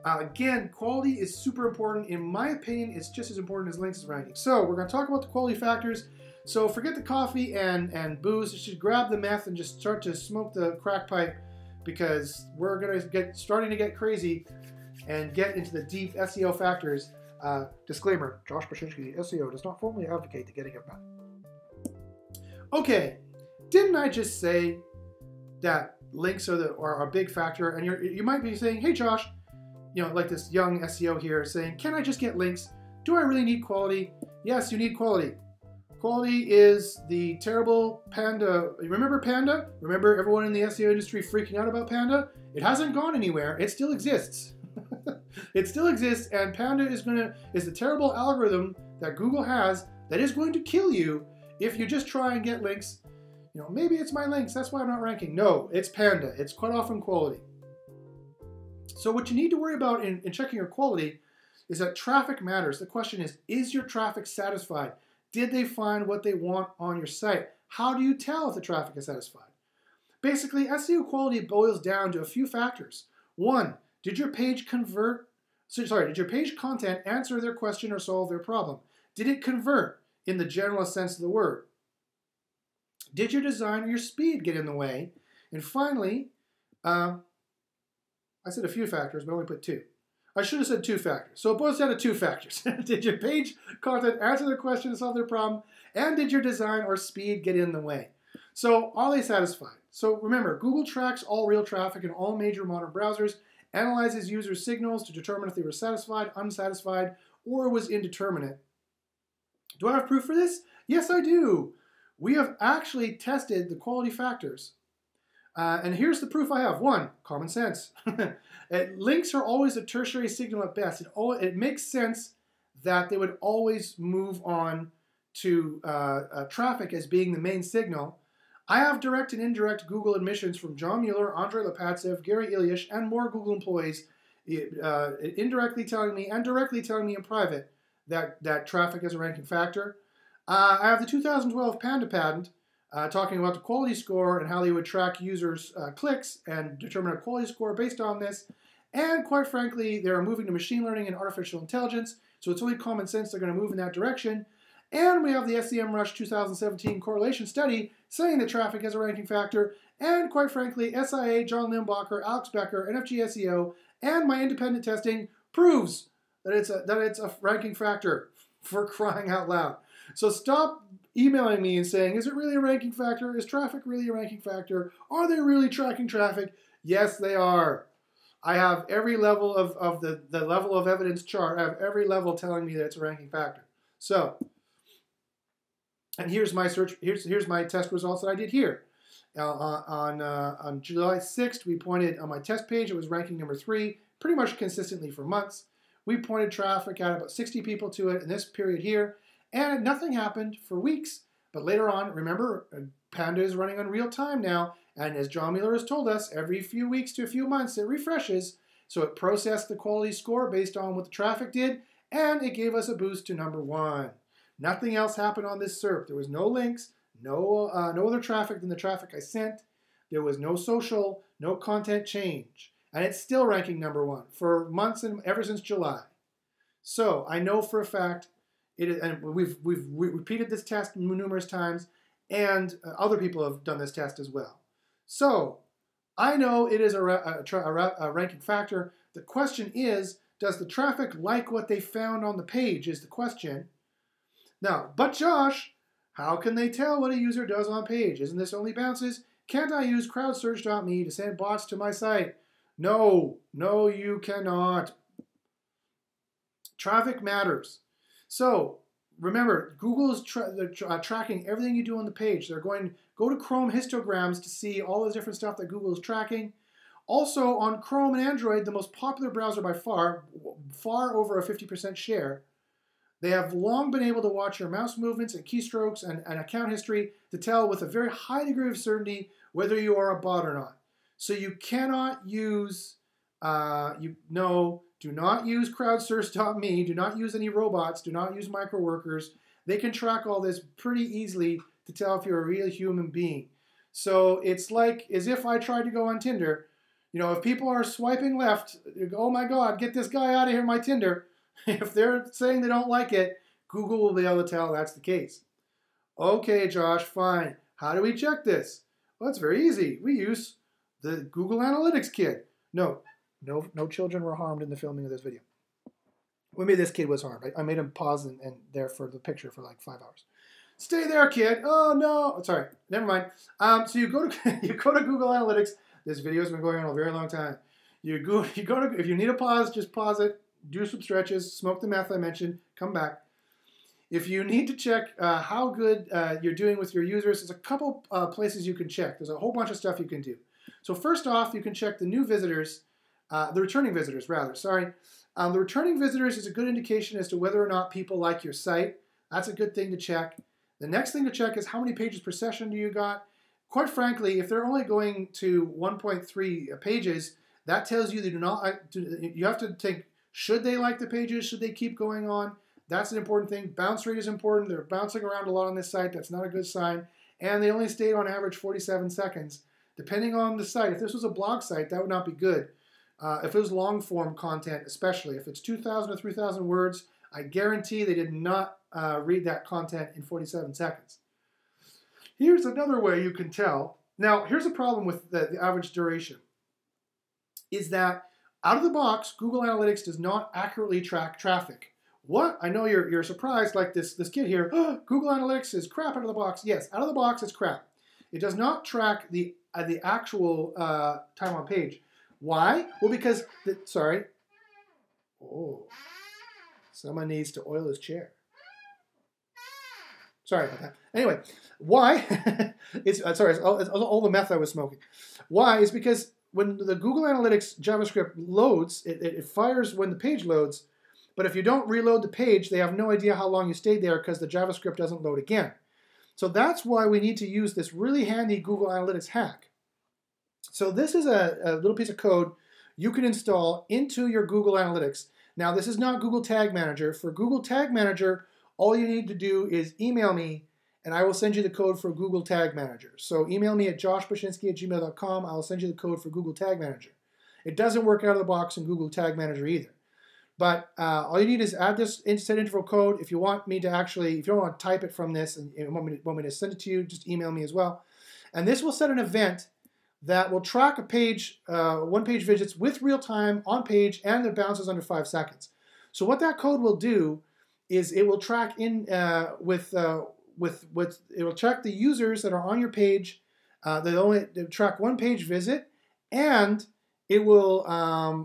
Again, quality is super important. In my opinion, it's just as important as links ranking. So we're going to talk about the quality factors. So forget the coffee and booze. Just grab the meth and just start to smoke the crack pipe, because we're going to starting to get crazy and get into the deep SEO factors. Disclaimer, Josh Bachynski, SEO, does not formally advocate the getting of meth. Okay, didn't I just say that links are a big factor? And you might be saying, hey Josh, you know, like this young SEO here saying, can I just get links? Do I really need quality? Yes, you need quality. Quality is the terrible Panda. Remember Panda? Remember everyone in the SEO industry freaking out about Panda? It hasn't gone anywhere. It still exists. It still exists, and Panda is the terrible algorithm that Google has that is going to kill you if you just try and get links. You know, maybe it's my links, that's why I'm not ranking. No, it's Panda. It's quite often quality. So what you need to worry about in checking your quality is that traffic matters. The question is your traffic satisfied? Did they find what they want on your site? How do you tell if the traffic is satisfied? Basically, SEO quality boils down to a few factors. One, did your page did your page content answer their question or solve their problem? Did it convert in the generalist sense of the word? Did your design or your speed get in the way? And finally, I said a few factors, but I only put two. I should have said two factors. So it boils down to two factors. Did your page content answer their question and solve their problem? And did your design or speed get in the way? So are they satisfied? So remember, Google tracks all real traffic in all major modern browsers, analyzes user signals to determine if they were satisfied, unsatisfied, or was indeterminate. Do I have proof for this? Yes, I do. We have actually tested the quality factors. And here's the proof I have. One, common sense. Links are always a tertiary signal at best. It makes sense that they would always move on to traffic as being the main signal. I have direct and indirect Google admissions from John Mueller, Andrei Lopatsev, Gary Ilyish, and more Google employees indirectly telling me and directly telling me in private that traffic is a ranking factor. I have the 2012 Panda patent talking about the quality score and how they would track users' clicks and determine a quality score based on this. And quite frankly, they're moving to machine learning and artificial intelligence, so it's only common sense they're going to move in that direction. And we have the SEMrush 2017 correlation study saying that traffic is a ranking factor. And quite frankly, SIA, John Limbacher, Alex Becker, NFG SEO, and my independent testing proves that it's a ranking factor, for crying out loud. So stop emailing me and saying, is it really a ranking factor? Is traffic really a ranking factor? Are they really tracking traffic? Yes, they are. I have every level of the level of evidence chart. I have every level telling me that it's a ranking factor. So, and here's my search. Here's my test results that I did here. On July 6th, we pointed on my test page. It was ranking number 3, pretty much consistently for months. We pointed traffic at about 60 people to it in this period here, and nothing happened for weeks. But later on, remember, Panda is running on real time now, and as John Mueller has told us, every few weeks to a few months it refreshes. So it processed the quality score based on what the traffic did, and it gave us a boost to number 1. Nothing else happened on this SERP. There was no links, no other traffic than the traffic I sent. There was no social, no content change. And it's still ranking number 1 for months and ever since July. So I know for a fact, it is, and we've repeated this test numerous times, and other people have done this test as well. So I know it is a ranking factor. The question is, does the traffic like what they found on the page is the question. Now, but Josh, how can they tell what a user does on page? Isn't this only bounces? Can't I use crowdsearch.me to send bots to my site? No, you cannot. Traffic matters. So remember, Google is tracking everything you do on the page. They're going go to Chrome histograms to see all the different stuff that Google is tracking. Also on Chrome and Android, the most popular browser by far over a 50% share, they have long been able to watch your mouse movements and keystrokes and account history to tell with a very high degree of certainty whether you are a bot or not. So you cannot use, do not use crowdsource.me, do not use any robots, do not use microworkers. They can track all this pretty easily to tell if you're a real human being. So it's like as if I tried to go on Tinder. If people are swiping left, oh my God, get this guy out of here, my Tinder. If they're saying they don't like it, Google will be able to tell that's the case. Okay, Josh, fine. How do we check this? Well, it's very easy. We use the Google Analytics kit. No children were harmed in the filming of this video. Well, maybe this kid was harmed. I made him pause and there for the picture for like 5 hours. Stay there, kid. Oh no. Sorry. Never mind. So you go to Google Analytics. This video has been going on a very long time. You go to if you need a pause, just pause it. Do some stretches. Smoke the meth I mentioned. Come back. If you need to check how good you're doing with your users, there's a couple places you can check. There's a whole bunch of stuff you can do. So first off, you can check the new visitors, the returning visitors rather. Sorry. The returning visitors is a good indication as to whether or not people like your site. That's a good thing to check. The next thing to check is how many pages per session do you got. Quite frankly, if they're only going to 1.3 pages, that tells you they do not. You have to think, should they like the pages? Should they keep going on? That's an important thing. Bounce rate is important. They're bouncing around a lot on this site. That's not a good sign. And they only stayed on average 47 seconds. Depending on the site, if this was a blog site, that would not be good. If it was long form content, especially, if it's 2,000 or 3,000 words, I guarantee they did not read that content in 47 seconds. Here's another way you can tell. Now, here's a problem with the average duration, is that out of the box, Google Analytics does not accurately track traffic. What? I know you're surprised, like this kid here. Oh, Google Analytics is crap out of the box. Yes, out of the box, it's crap. It does not track the actual time on page. Why? Well, because, sorry. Oh, someone needs to oil his chair. Sorry about that. Anyway, why? It's all the meth I was smoking. Why? Is because when the Google Analytics JavaScript loads, it fires when the page loads, but if you don't reload the page, they have no idea how long you stayed there because the JavaScript doesn't load again. So that's why we need to use this really handy Google Analytics hack. So this is a little piece of code you can install into your Google Analytics. Now, this is not Google Tag Manager. For Google Tag Manager, all you need to do is email me, and I will send you the code for Google Tag Manager. So email me at joshbachynski@gmail.com. I'll send you the code for Google Tag Manager. It doesn't work out of the box in Google Tag Manager either. But all you need is add this set interval code. If you want me to actually, if you don't want to type it from this and you want me to send it to you, just email me as well. And this will set an event that will track a page, one-page visits with real-time on page and the bounces under 5 seconds. So what that code will do is it will track in it will track the users that are on your page. They'll track one page visit, and it will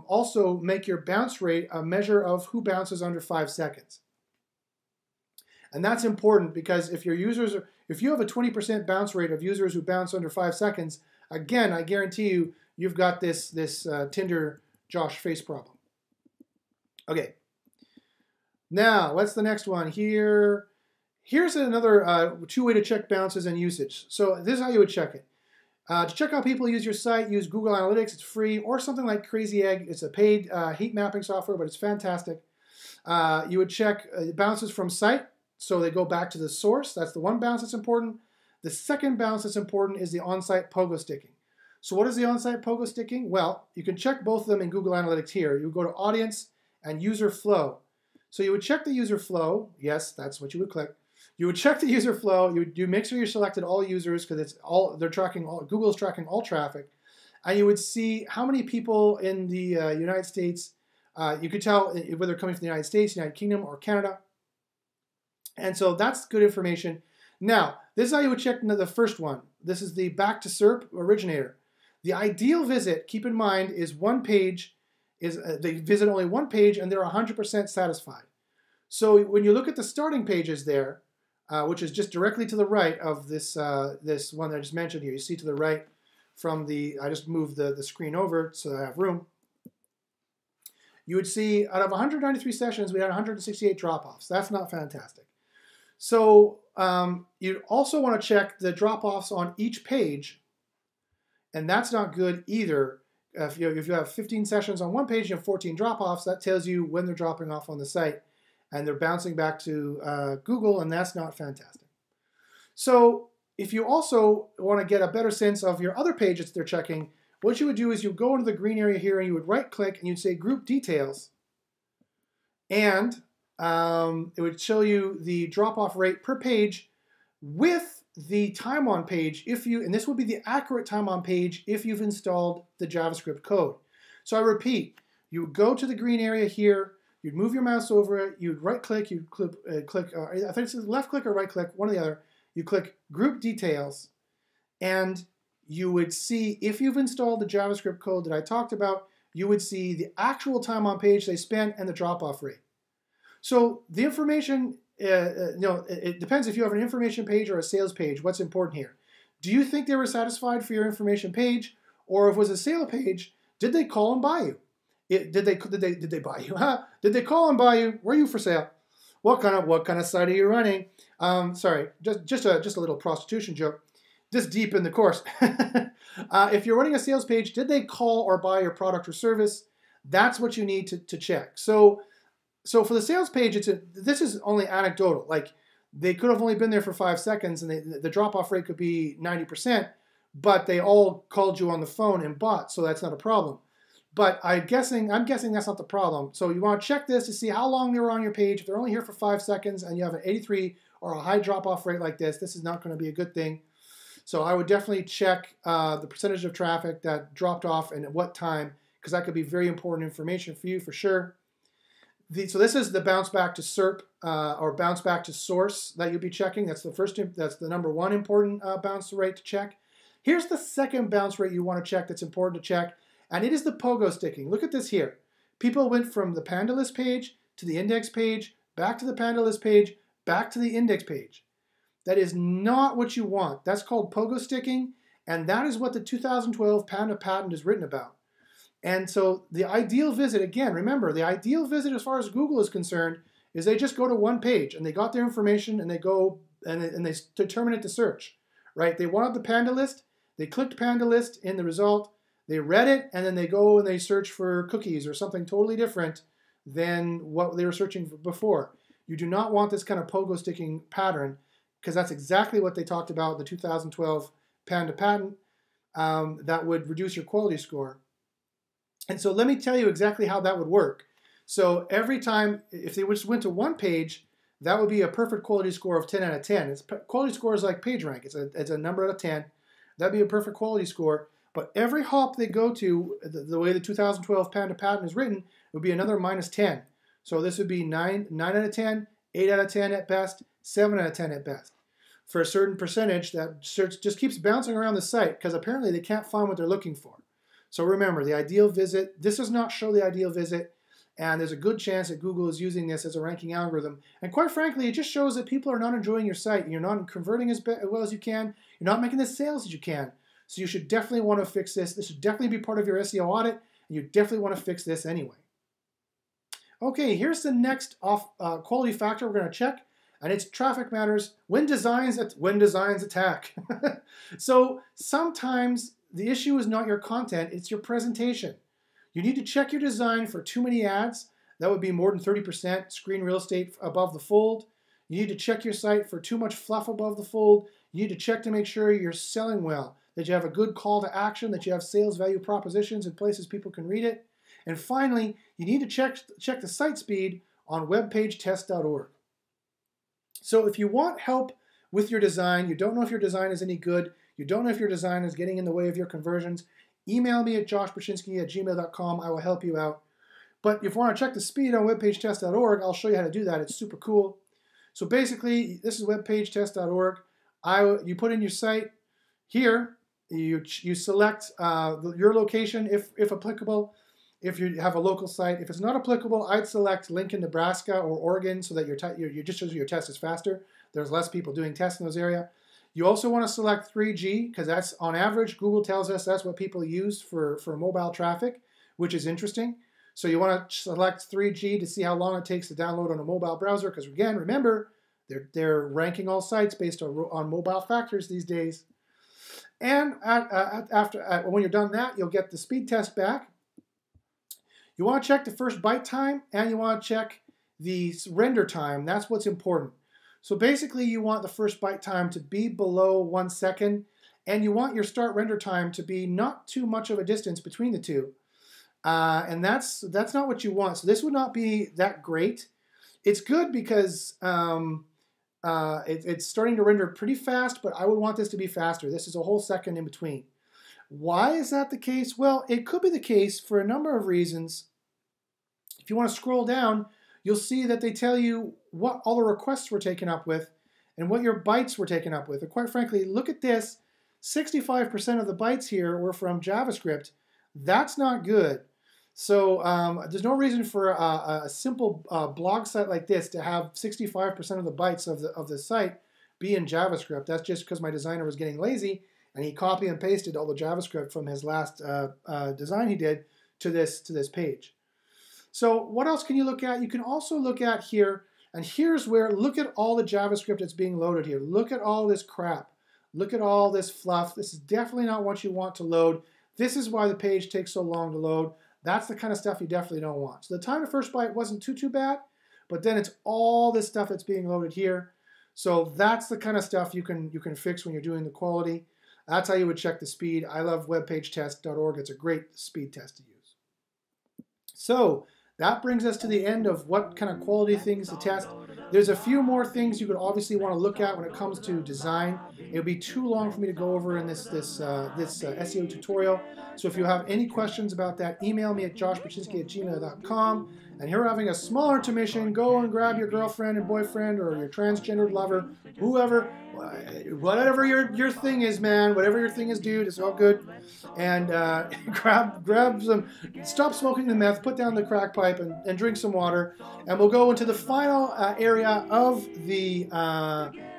also make your bounce rate a measure of who bounces under 5 seconds. And that's important because if your users are, if you have a 20% bounce rate of users who bounce under 5 seconds, again, I guarantee you, you've got this Tinder Josh face problem. Okay. Now, what's the next one here? Here's another two-way to check bounces and usage. So this is how you would check it. To check how people use your site, use Google Analytics. It's free, or something like Crazy Egg. It's a paid heat mapping software, but it's fantastic. You would check bounces from site, so they go back to the source. That's the one bounce that's important. The second bounce that's important is the on-site pogo sticking. So what is the on-site pogo sticking? Well, you can check both of them in Google Analytics here. You would go to Audience and User Flow. So you would check the user flow. Yes, that's what you would click. You would check the user flow. You make sure you selected all users because it's all they're tracking. Google is tracking all traffic, and you would see how many people in the United States. You could tell whether they're coming from the United States, United Kingdom, or Canada. And so that's good information. Now, this is how you would check the first one. This is the back to SERP originator. The ideal visit, keep in mind, is one page. They visit only one page and they're 100% satisfied. So when you look at the starting pages there, which is just directly to the right of this this one that I just mentioned here, you see to the right from the, I just moved the screen over so I have room. You would see out of 193 sessions, we had 168 drop-offs. That's not fantastic. So you'd also want to check the drop-offs on each page, and that's not good either. If you have 15 sessions on one page and you have 14 drop-offs, that tells you when they're dropping off on the site, and they're bouncing back to Google, and that's not fantastic. So if you also want to get a better sense of your other pages they're checking, what you would do is you go into the green area here and you would right-click and you'd say Group Details, and it would show you the drop-off rate per page with the time on page and this would be the accurate time on page if you've installed the JavaScript code. So I repeat, you would go to the green area here, you'd move your mouse over it, you'd right-click, you'd click, I think it's left-click or right-click, one or the other, you click Group Details, and you would see, if you've installed the JavaScript code that I talked about, you would see the actual time on page they spent and the drop-off rate. So the information, it depends if you have an information page or a sales page. What's important here? Do you think they were satisfied for your information page, or if it was a sale page, did they call and buy you? Did they buy you? Did they call and buy you? Were you for sale? What kind of site are you running? Sorry, just a little prostitution joke. This deep in the course. If you're running a sales page, did they call or buy your product or service? That's what you need to check. So for the sales page, this is only anecdotal. Like, they could have only been there for 5 seconds, and the drop-off rate could be 90%, but they all called you on the phone and bought, so that's not a problem. But I'm guessing that's not the problem. So you want to check this to see how long they were on your page. If they're only here for 5 seconds and you have an 83 or a high drop-off rate like this is not going to be a good thing. So I would definitely check the percentage of traffic that dropped off and at what time, because that could be very important information for you for sure. So this is the bounce back to SERP or bounce back to source that you'll be checking. That's the number one important bounce rate to check. Here's the second bounce rate you want to check that's important to check, and it is the pogo sticking. Look at this here. People went from the Panda list page to the index page, back to the Panda list page, back to the index page. That is not what you want. That's called pogo sticking, and that is what the 2012 Panda patent is written about. And so the ideal visit, again, remember, the ideal visit as far as Google is concerned is they just go to one page and they got their information and they go and they determine it to search, right? They wanted the Panda list, they clicked Panda list in the result, they read it, and then they go and they search for cookies or something totally different than what they were searching for before. You do not want this kind of pogo sticking pattern, because that's exactly what they talked about in the 2012 Panda patent that would reduce your quality score. And so let me tell you exactly how that would work. So every time, if they just went to one page, that would be a perfect quality score of 10 out of 10. Quality score is like PageRank. It's a number out of 10. That'd be a perfect quality score. But every hop they go to, the way the 2012 Panda patent is written, would be another minus 10. So this would be 9 out of 10, 8 out of 10 at best, 7 out of 10 at best. For a certain percentage, that search just keeps bouncing around the site because apparently they can't find what they're looking for. So remember, the ideal visit, this does not show the ideal visit, and there's a good chance that Google is using this as a ranking algorithm. And quite frankly, it just shows that people are not enjoying your site. You're not converting as well as you can. You're not making the sales as you can. So you should definitely want to fix this. This should definitely be part of your SEO audit, and you definitely want to fix this anyway. Okay, here's the next quality factor we're going to check, and it's traffic matters when designs attack. So sometimes the issue is not your content, it's your presentation. You need to check your design for too many ads. That would be more than 30% screen real estate above the fold. You need to check your site for too much fluff above the fold. You need to check to make sure you're selling well, that you have a good call to action, that you have sales value propositions in places people can read it. And finally, you need to check the site speed on webpagetest.org. So if you want help with your design, you don't know if your design is any good, you don't know if your design is getting in the way of your conversions, email me at joshbachynski@gmail.com. I will help you out. But if you want to check the speed on webpagetest.org, I'll show you how to do that. It's super cool. So basically, this is webpagetest.org. You put in your site here. You select your location if applicable. If you have a local site, if it's not applicable, I'd select Lincoln, Nebraska, or Oregon, so that your test is faster. There's less people doing tests in those areas. You also want to select 3G because that's on average. Google tells us that's what people use for mobile traffic, which is interesting. So you want to select 3G to see how long it takes to download on a mobile browser. Because again, remember, they're ranking all sites based on mobile factors these days. And when you're done that, you'll get the speed test back. You want to check the first byte time, and you want to check the render time. That's what's important. So basically, you want the first byte time to be below 1 second, and you want your start render time to be not too much of a distance between the two. And that's not what you want. So this would not be that great. It's good because it's starting to render pretty fast, but I would want this to be faster. This is a whole second in between. Why is that the case? Well, it could be the case for a number of reasons. If you want to scroll down, you'll see that they tell you what all the requests were taken up with and what your bytes were taken up with. And quite frankly, look at this. 65% of the bytes here were from JavaScript. That's not good. So there's no reason for a simple blog site like this to have 65% of the bytes of the site be in JavaScript. That's just because my designer was getting lazy and he copy and pasted all the JavaScript from his last design he did to this page. So what else can you look at? You can also look at here, and here's where, look at all the JavaScript that's being loaded here. Look at all this crap. Look at all this fluff. This is definitely not what you want to load. This is why the page takes so long to load. That's the kind of stuff you definitely don't want. So the time to first byte wasn't too bad, but then it's all this stuff that's being loaded here. So that's the kind of stuff you can fix when you're doing the quality. That's how you would check the speed. I love webpagetest.org. It's a great speed test to use. So that brings us to the end of what kind of quality things to test. There's a few more things you could obviously want to look at when it comes to design. It would be too long for me to go over in this SEO tutorial. So if you have any questions about that, email me at joshbachynski@gmail.com. And you're having a small intermission, go and grab your girlfriend and boyfriend or your transgendered lover, whoever, whatever your thing is, man, whatever your thing is, dude, it's all good. And grab some, stop smoking the meth, put down the crack pipe, and drink some water. And we'll go into the final area of the,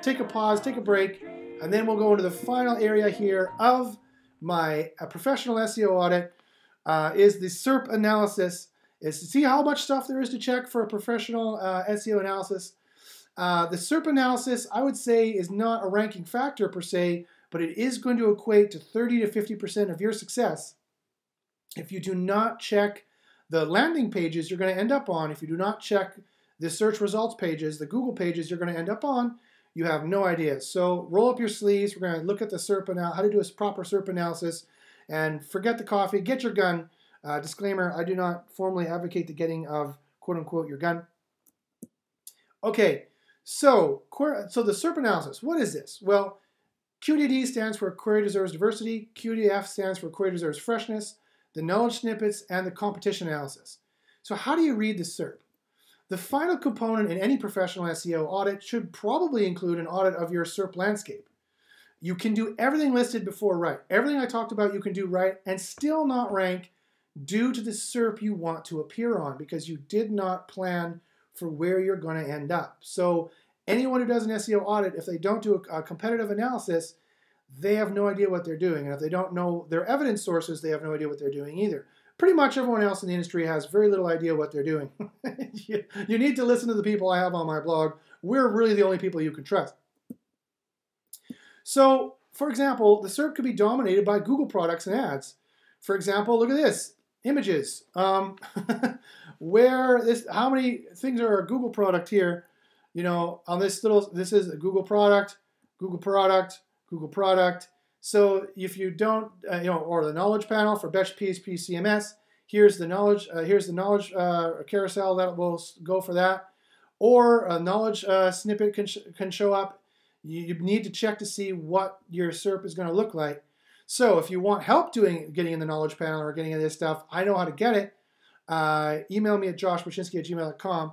take a pause, take a break, and then we'll go into the final area here of my professional SEO audit, is the SERP analysis. Is to see how much stuff there is to check for a professional SEO analysis. The SERP analysis, I would say, is not a ranking factor per se, but it is going to equate to 30 to 50% of your success. If you do not check the landing pages you're going to end up on, if you do not check the search results pages, the Google pages you're going to end up on, you have no idea. So roll up your sleeves. We're going to look at the SERP how to do a proper SERP analysis, and forget the coffee, get your gun. Disclaimer, I do not formally advocate the getting of quote unquote your gun. Okay, so the SERP analysis, what is this? Well, QDD stands for Query Deserves Diversity, QDF stands for Query Deserves Freshness, the knowledge snippets, and the competition analysis. So how do you read the SERP? The final component in any professional SEO audit should probably include an audit of your SERP landscape. You can do everything listed before right. Everything I talked about you can do right and still not rank due to the SERP you want to appear on because you did not plan for where you're going to end up. So anyone who does an SEO audit, if they don't do a competitive analysis, they have no idea what they're doing. And if they don't know their evidence sources, they have no idea what they're doing either. Pretty much everyone else in the industry has very little idea what they're doing. You need to listen to the people I have on my blog. We're really the only people you can trust. So, for example, the SERP could be dominated by Google products and ads. For example, look at this, images. How many things are a Google product here? You know, on this this is a Google product, Google product, Google product. So if you don't, or the knowledge panel for Best PHP CMS, here's the knowledge carousel that will go for that. Or a knowledge snippet can show up. You need to check to see what your SERP is going to look like. So if you want help getting in the knowledge panel or getting into this stuff, I know how to get it. Email me at joshbachynski@gmail.com.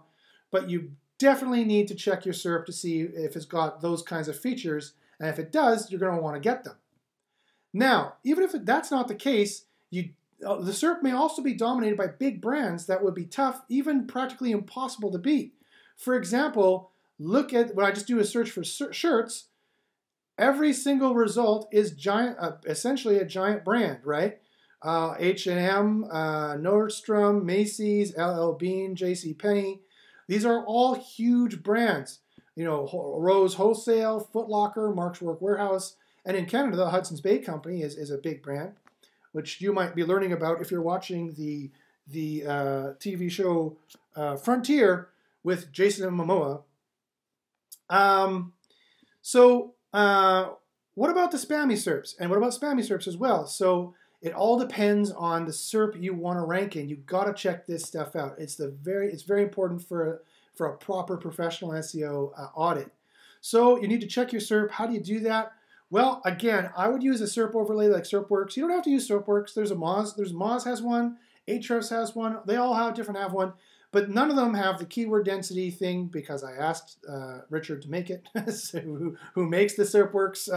But you definitely need to check your SERP to see if it's got those kinds of features. And if it does, you're going to want to get them. Now, even if that's not the case, the SERP may also be dominated by big brands that would be tough, even practically impossible to beat. For example, look at when I just do a search for shirts, every single result is essentially a giant brand, right? H&M, Nordstrom, Macy's, LL Bean, JCPenney. These are all huge brands. You know, Rose Wholesale, Foot Locker, Mark's Work Warehouse, and in Canada, the Hudson's Bay Company is a big brand, which you might be learning about if you're watching the TV show Frontier with Jason Momoa. What about the spammy SERPs? And what about spammy SERPs as well? So it all depends on the SERP you want to rank in. You've got to check this stuff out. It's very important for a proper professional SEO audit. So you need to check your SERP. How do you do that? Well, again, I would use a SERP overlay like SERPworks. You don't have to use SERPworks. There's a Moz. Moz has one. Ahrefs has one. They all have one. But none of them have the keyword density thing because I asked Richard to make it, who makes the SERPworks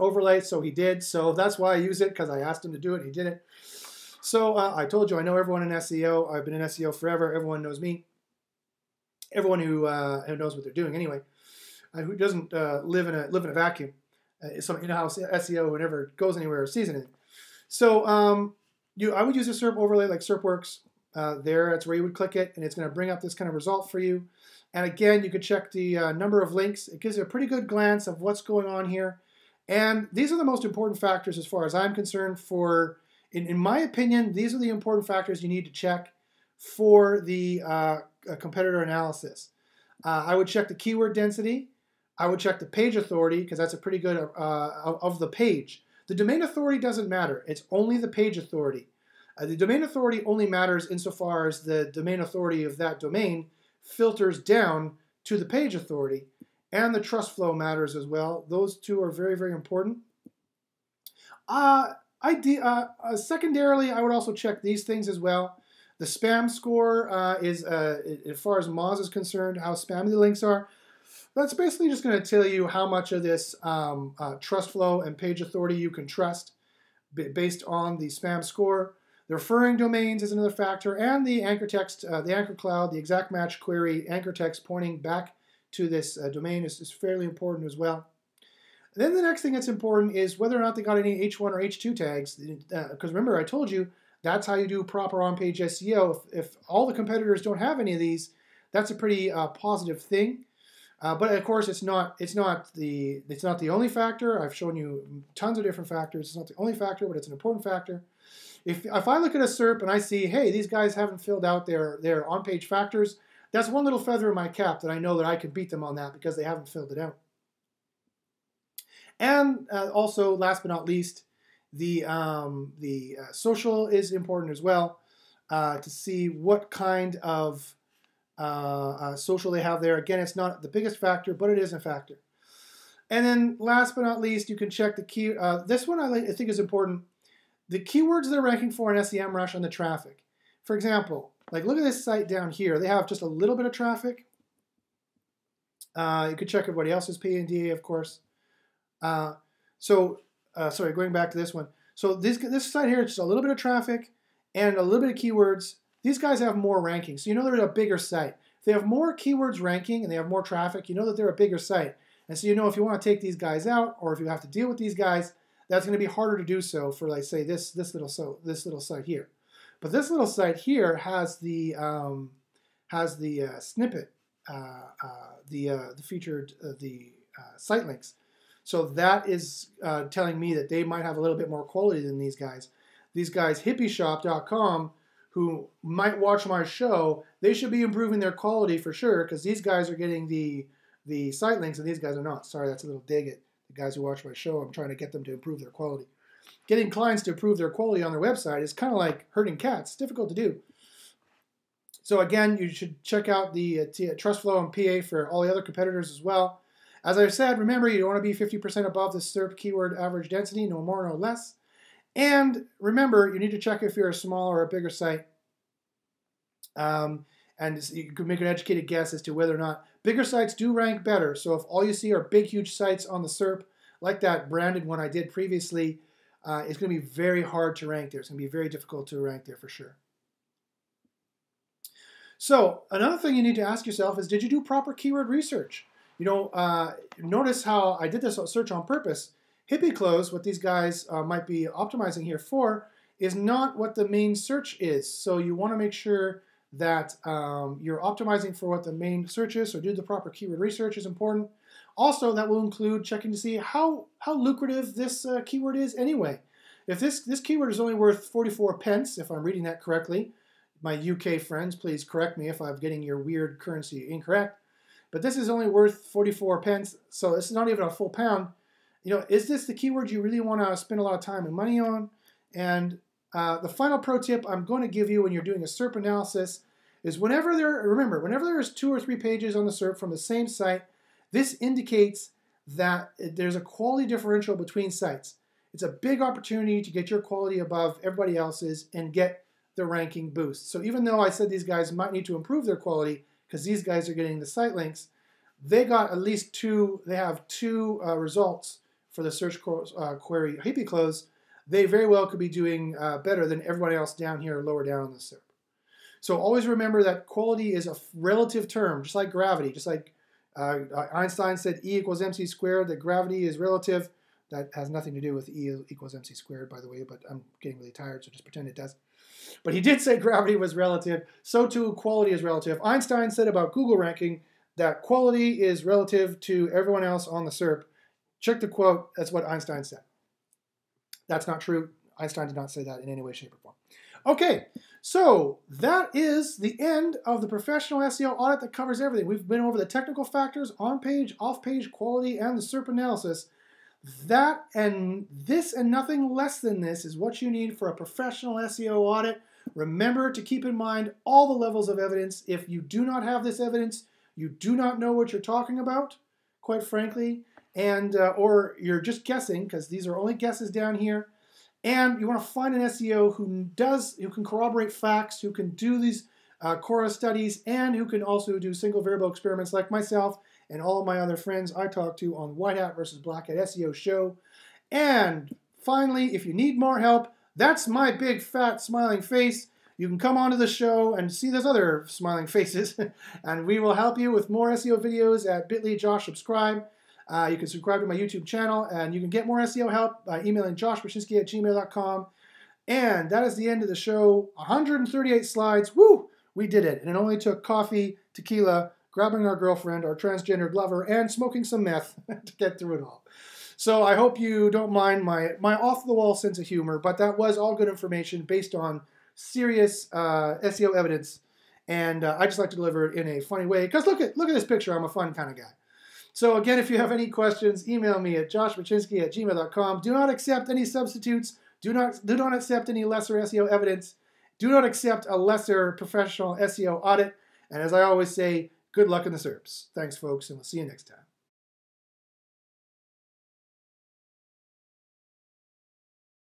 overlay, so he did. So that's why I use it, because I asked him to do it, he did it. So I told you, I know everyone in SEO. I've been in SEO forever. Everyone knows me. Everyone who knows what they're doing anyway, who doesn't live in a vacuum. Some in-house SEO who never goes anywhere or sees anything. So I would use a SERP overlay like SERPworks. That's where you would click it, and it's going to bring up this kind of result for you. And again, you could check the number of links. It gives you a pretty good glance of what's going on here. And these are the most important factors as far as I'm concerned in my opinion, these are the important factors you need to check for the competitor analysis. I would check the keyword density. I would check the page authority, because that's a pretty good of the page. The domain authority doesn't matter. It's only the page authority. The domain authority only matters insofar as the domain authority of that domain filters down to the page authority, and the trust flow matters as well. Those two are very, very important. Secondarily, I would also check these things as well. The spam score is, as far as Moz is concerned, how spammy the links are. That's basically just going to tell you how much of this trust flow and page authority you can trust based on the spam score. The referring domains is another factor, and the anchor text, the anchor cloud, the exact match query anchor text pointing back to this domain is fairly important as well. And then the next thing that's important is whether or not they got any H1 or H2 tags, because remember I told you that's how you do proper on-page SEO. If all the competitors don't have any of these, that's a pretty positive thing. But of course, it's not the only factor. I've shown you tons of different factors. It's not the only factor, but it's an important factor. If I look at a SERP and I see, hey, these guys haven't filled out their on-page factors, that's one little feather in my cap that I know that I could beat them on that because they haven't filled it out. And also, last but not least, the social is important as well. to see what kind of social they have there. Again, it's not the biggest factor, but it is a factor. And then last but not least, you can check the key. This one I think is important. The keywords they're ranking for in SEMrush and the traffic. For example, like look at this site down here. They have just a little bit of traffic. You could check everybody else's P&DA, of course. Sorry, going back to this one. So this site here, just a little bit of traffic and a little bit of keywords. These guys have more ranking, so you know they're a bigger site. If they have more keywords ranking and they have more traffic, you know that they're a bigger site. And so you know if you want to take these guys out, or if you have to deal with these guys, that's going to be harder to do so for, like, say, this little site here. But this little site here has the snippet, the featured site links. So that is telling me that they might have a little bit more quality than these guys. These guys, hippieshop.com, who might watch my show, they should be improving their quality for sure, because these guys are getting the site links and these guys are not. Sorry, that's a little dig at the guys who watch my show. I'm trying to get them to improve their quality. Getting clients to improve their quality on their website is kind of like herding cats. It's difficult to do. So again, you should check out the TrustFlow and PA for all the other competitors as well. As I said, remember, you don't want to be 50% above the SERP keyword average density, no more, no less. And remember, you need to check if you're a small or a bigger site. And you can make an educated guess as to whether or not bigger sites do rank better. So if all you see are big, huge sites on the SERP, like that branded one I did previously, it's going to be very hard to rank there. It's going to be very difficult to rank there for sure. So another thing you need to ask yourself is, did you do proper keyword research? You know, notice how I did this search on purpose. Hippie clothes, what these guys might be optimizing here for, is not what the main search is. So you want to make sure that you're optimizing for what the main search is. So do the proper keyword research is important. Also, that will include checking to see how lucrative this keyword is anyway. If this keyword is only worth 44 pence, if I'm reading that correctly, my UK friends, please correct me if I'm getting your weird currency incorrect. But this is only worth 44 pence, so it's not even a full pound. You know, is this the keyword you really want to spend a lot of time and money on? And the final pro tip I'm going to give you when you're doing a SERP analysis is whenever there's 2 or 3 pages on the SERP from the same site, this indicates that there's a quality differential between sites. It's a big opportunity to get your quality above everybody else's and get the ranking boost. So even though I said these guys might need to improve their quality because these guys are getting the site links, they got at least they have two results for the search query hippie clothes. They very well could be doing better than everyone else down here, lower down on the SERP. So always remember that quality is a relative term, just like gravity. Just like Einstein said E equals mc squared, that gravity is relative. That has nothing to do with E equals mc squared, by the way, but I'm getting really tired, so just pretend it does. But he did say gravity was relative. So too, quality is relative. Einstein said about Google ranking that quality is relative to everyone else on the SERP. Check the quote. That's what Einstein said. That's not true. Einstein did not say that in any way, shape, or form. Okay, so that is the end of the professional SEO audit that covers everything. We've been over the technical factors, on-page, off-page quality, and the SERP analysis. That and this and nothing less than this is what you need for a professional SEO audit. Remember to keep in mind all the levels of evidence. If you do not have this evidence, you do not know what you're talking about, quite frankly, and or you're just guessing, because these are only guesses down here. And you want to find an SEO who can corroborate facts, who can do these Quora studies, and who can also do single variable experiments like myself and all of my other friends I talk to on White Hat versus Black Hat SEO show. And finally, if you need more help, that's my big fat smiling face. You can come onto the show and see those other smiling faces, and we will help you with more SEO videos at bit.ly/subscribe. You can subscribe to my YouTube channel, and you can get more SEO help by emailing joshbachynski@gmail.com. And that is the end of the show. 138 slides. Woo! We did it. And it only took coffee, tequila, grabbing our girlfriend, our transgendered lover, and smoking some meth to get through it all. So I hope you don't mind my off-the-wall sense of humor, but that was all good information based on serious SEO evidence. And I just like to deliver it in a funny way. Because look at this picture. I'm a fun kind of guy. So again, if you have any questions, email me at joshbachynski@gmail.com. Do not accept any substitutes. Do not accept any lesser SEO evidence. Do not accept a lesser professional SEO audit. And as I always say, good luck in the SERPs. Thanks, folks, and we'll see you next time.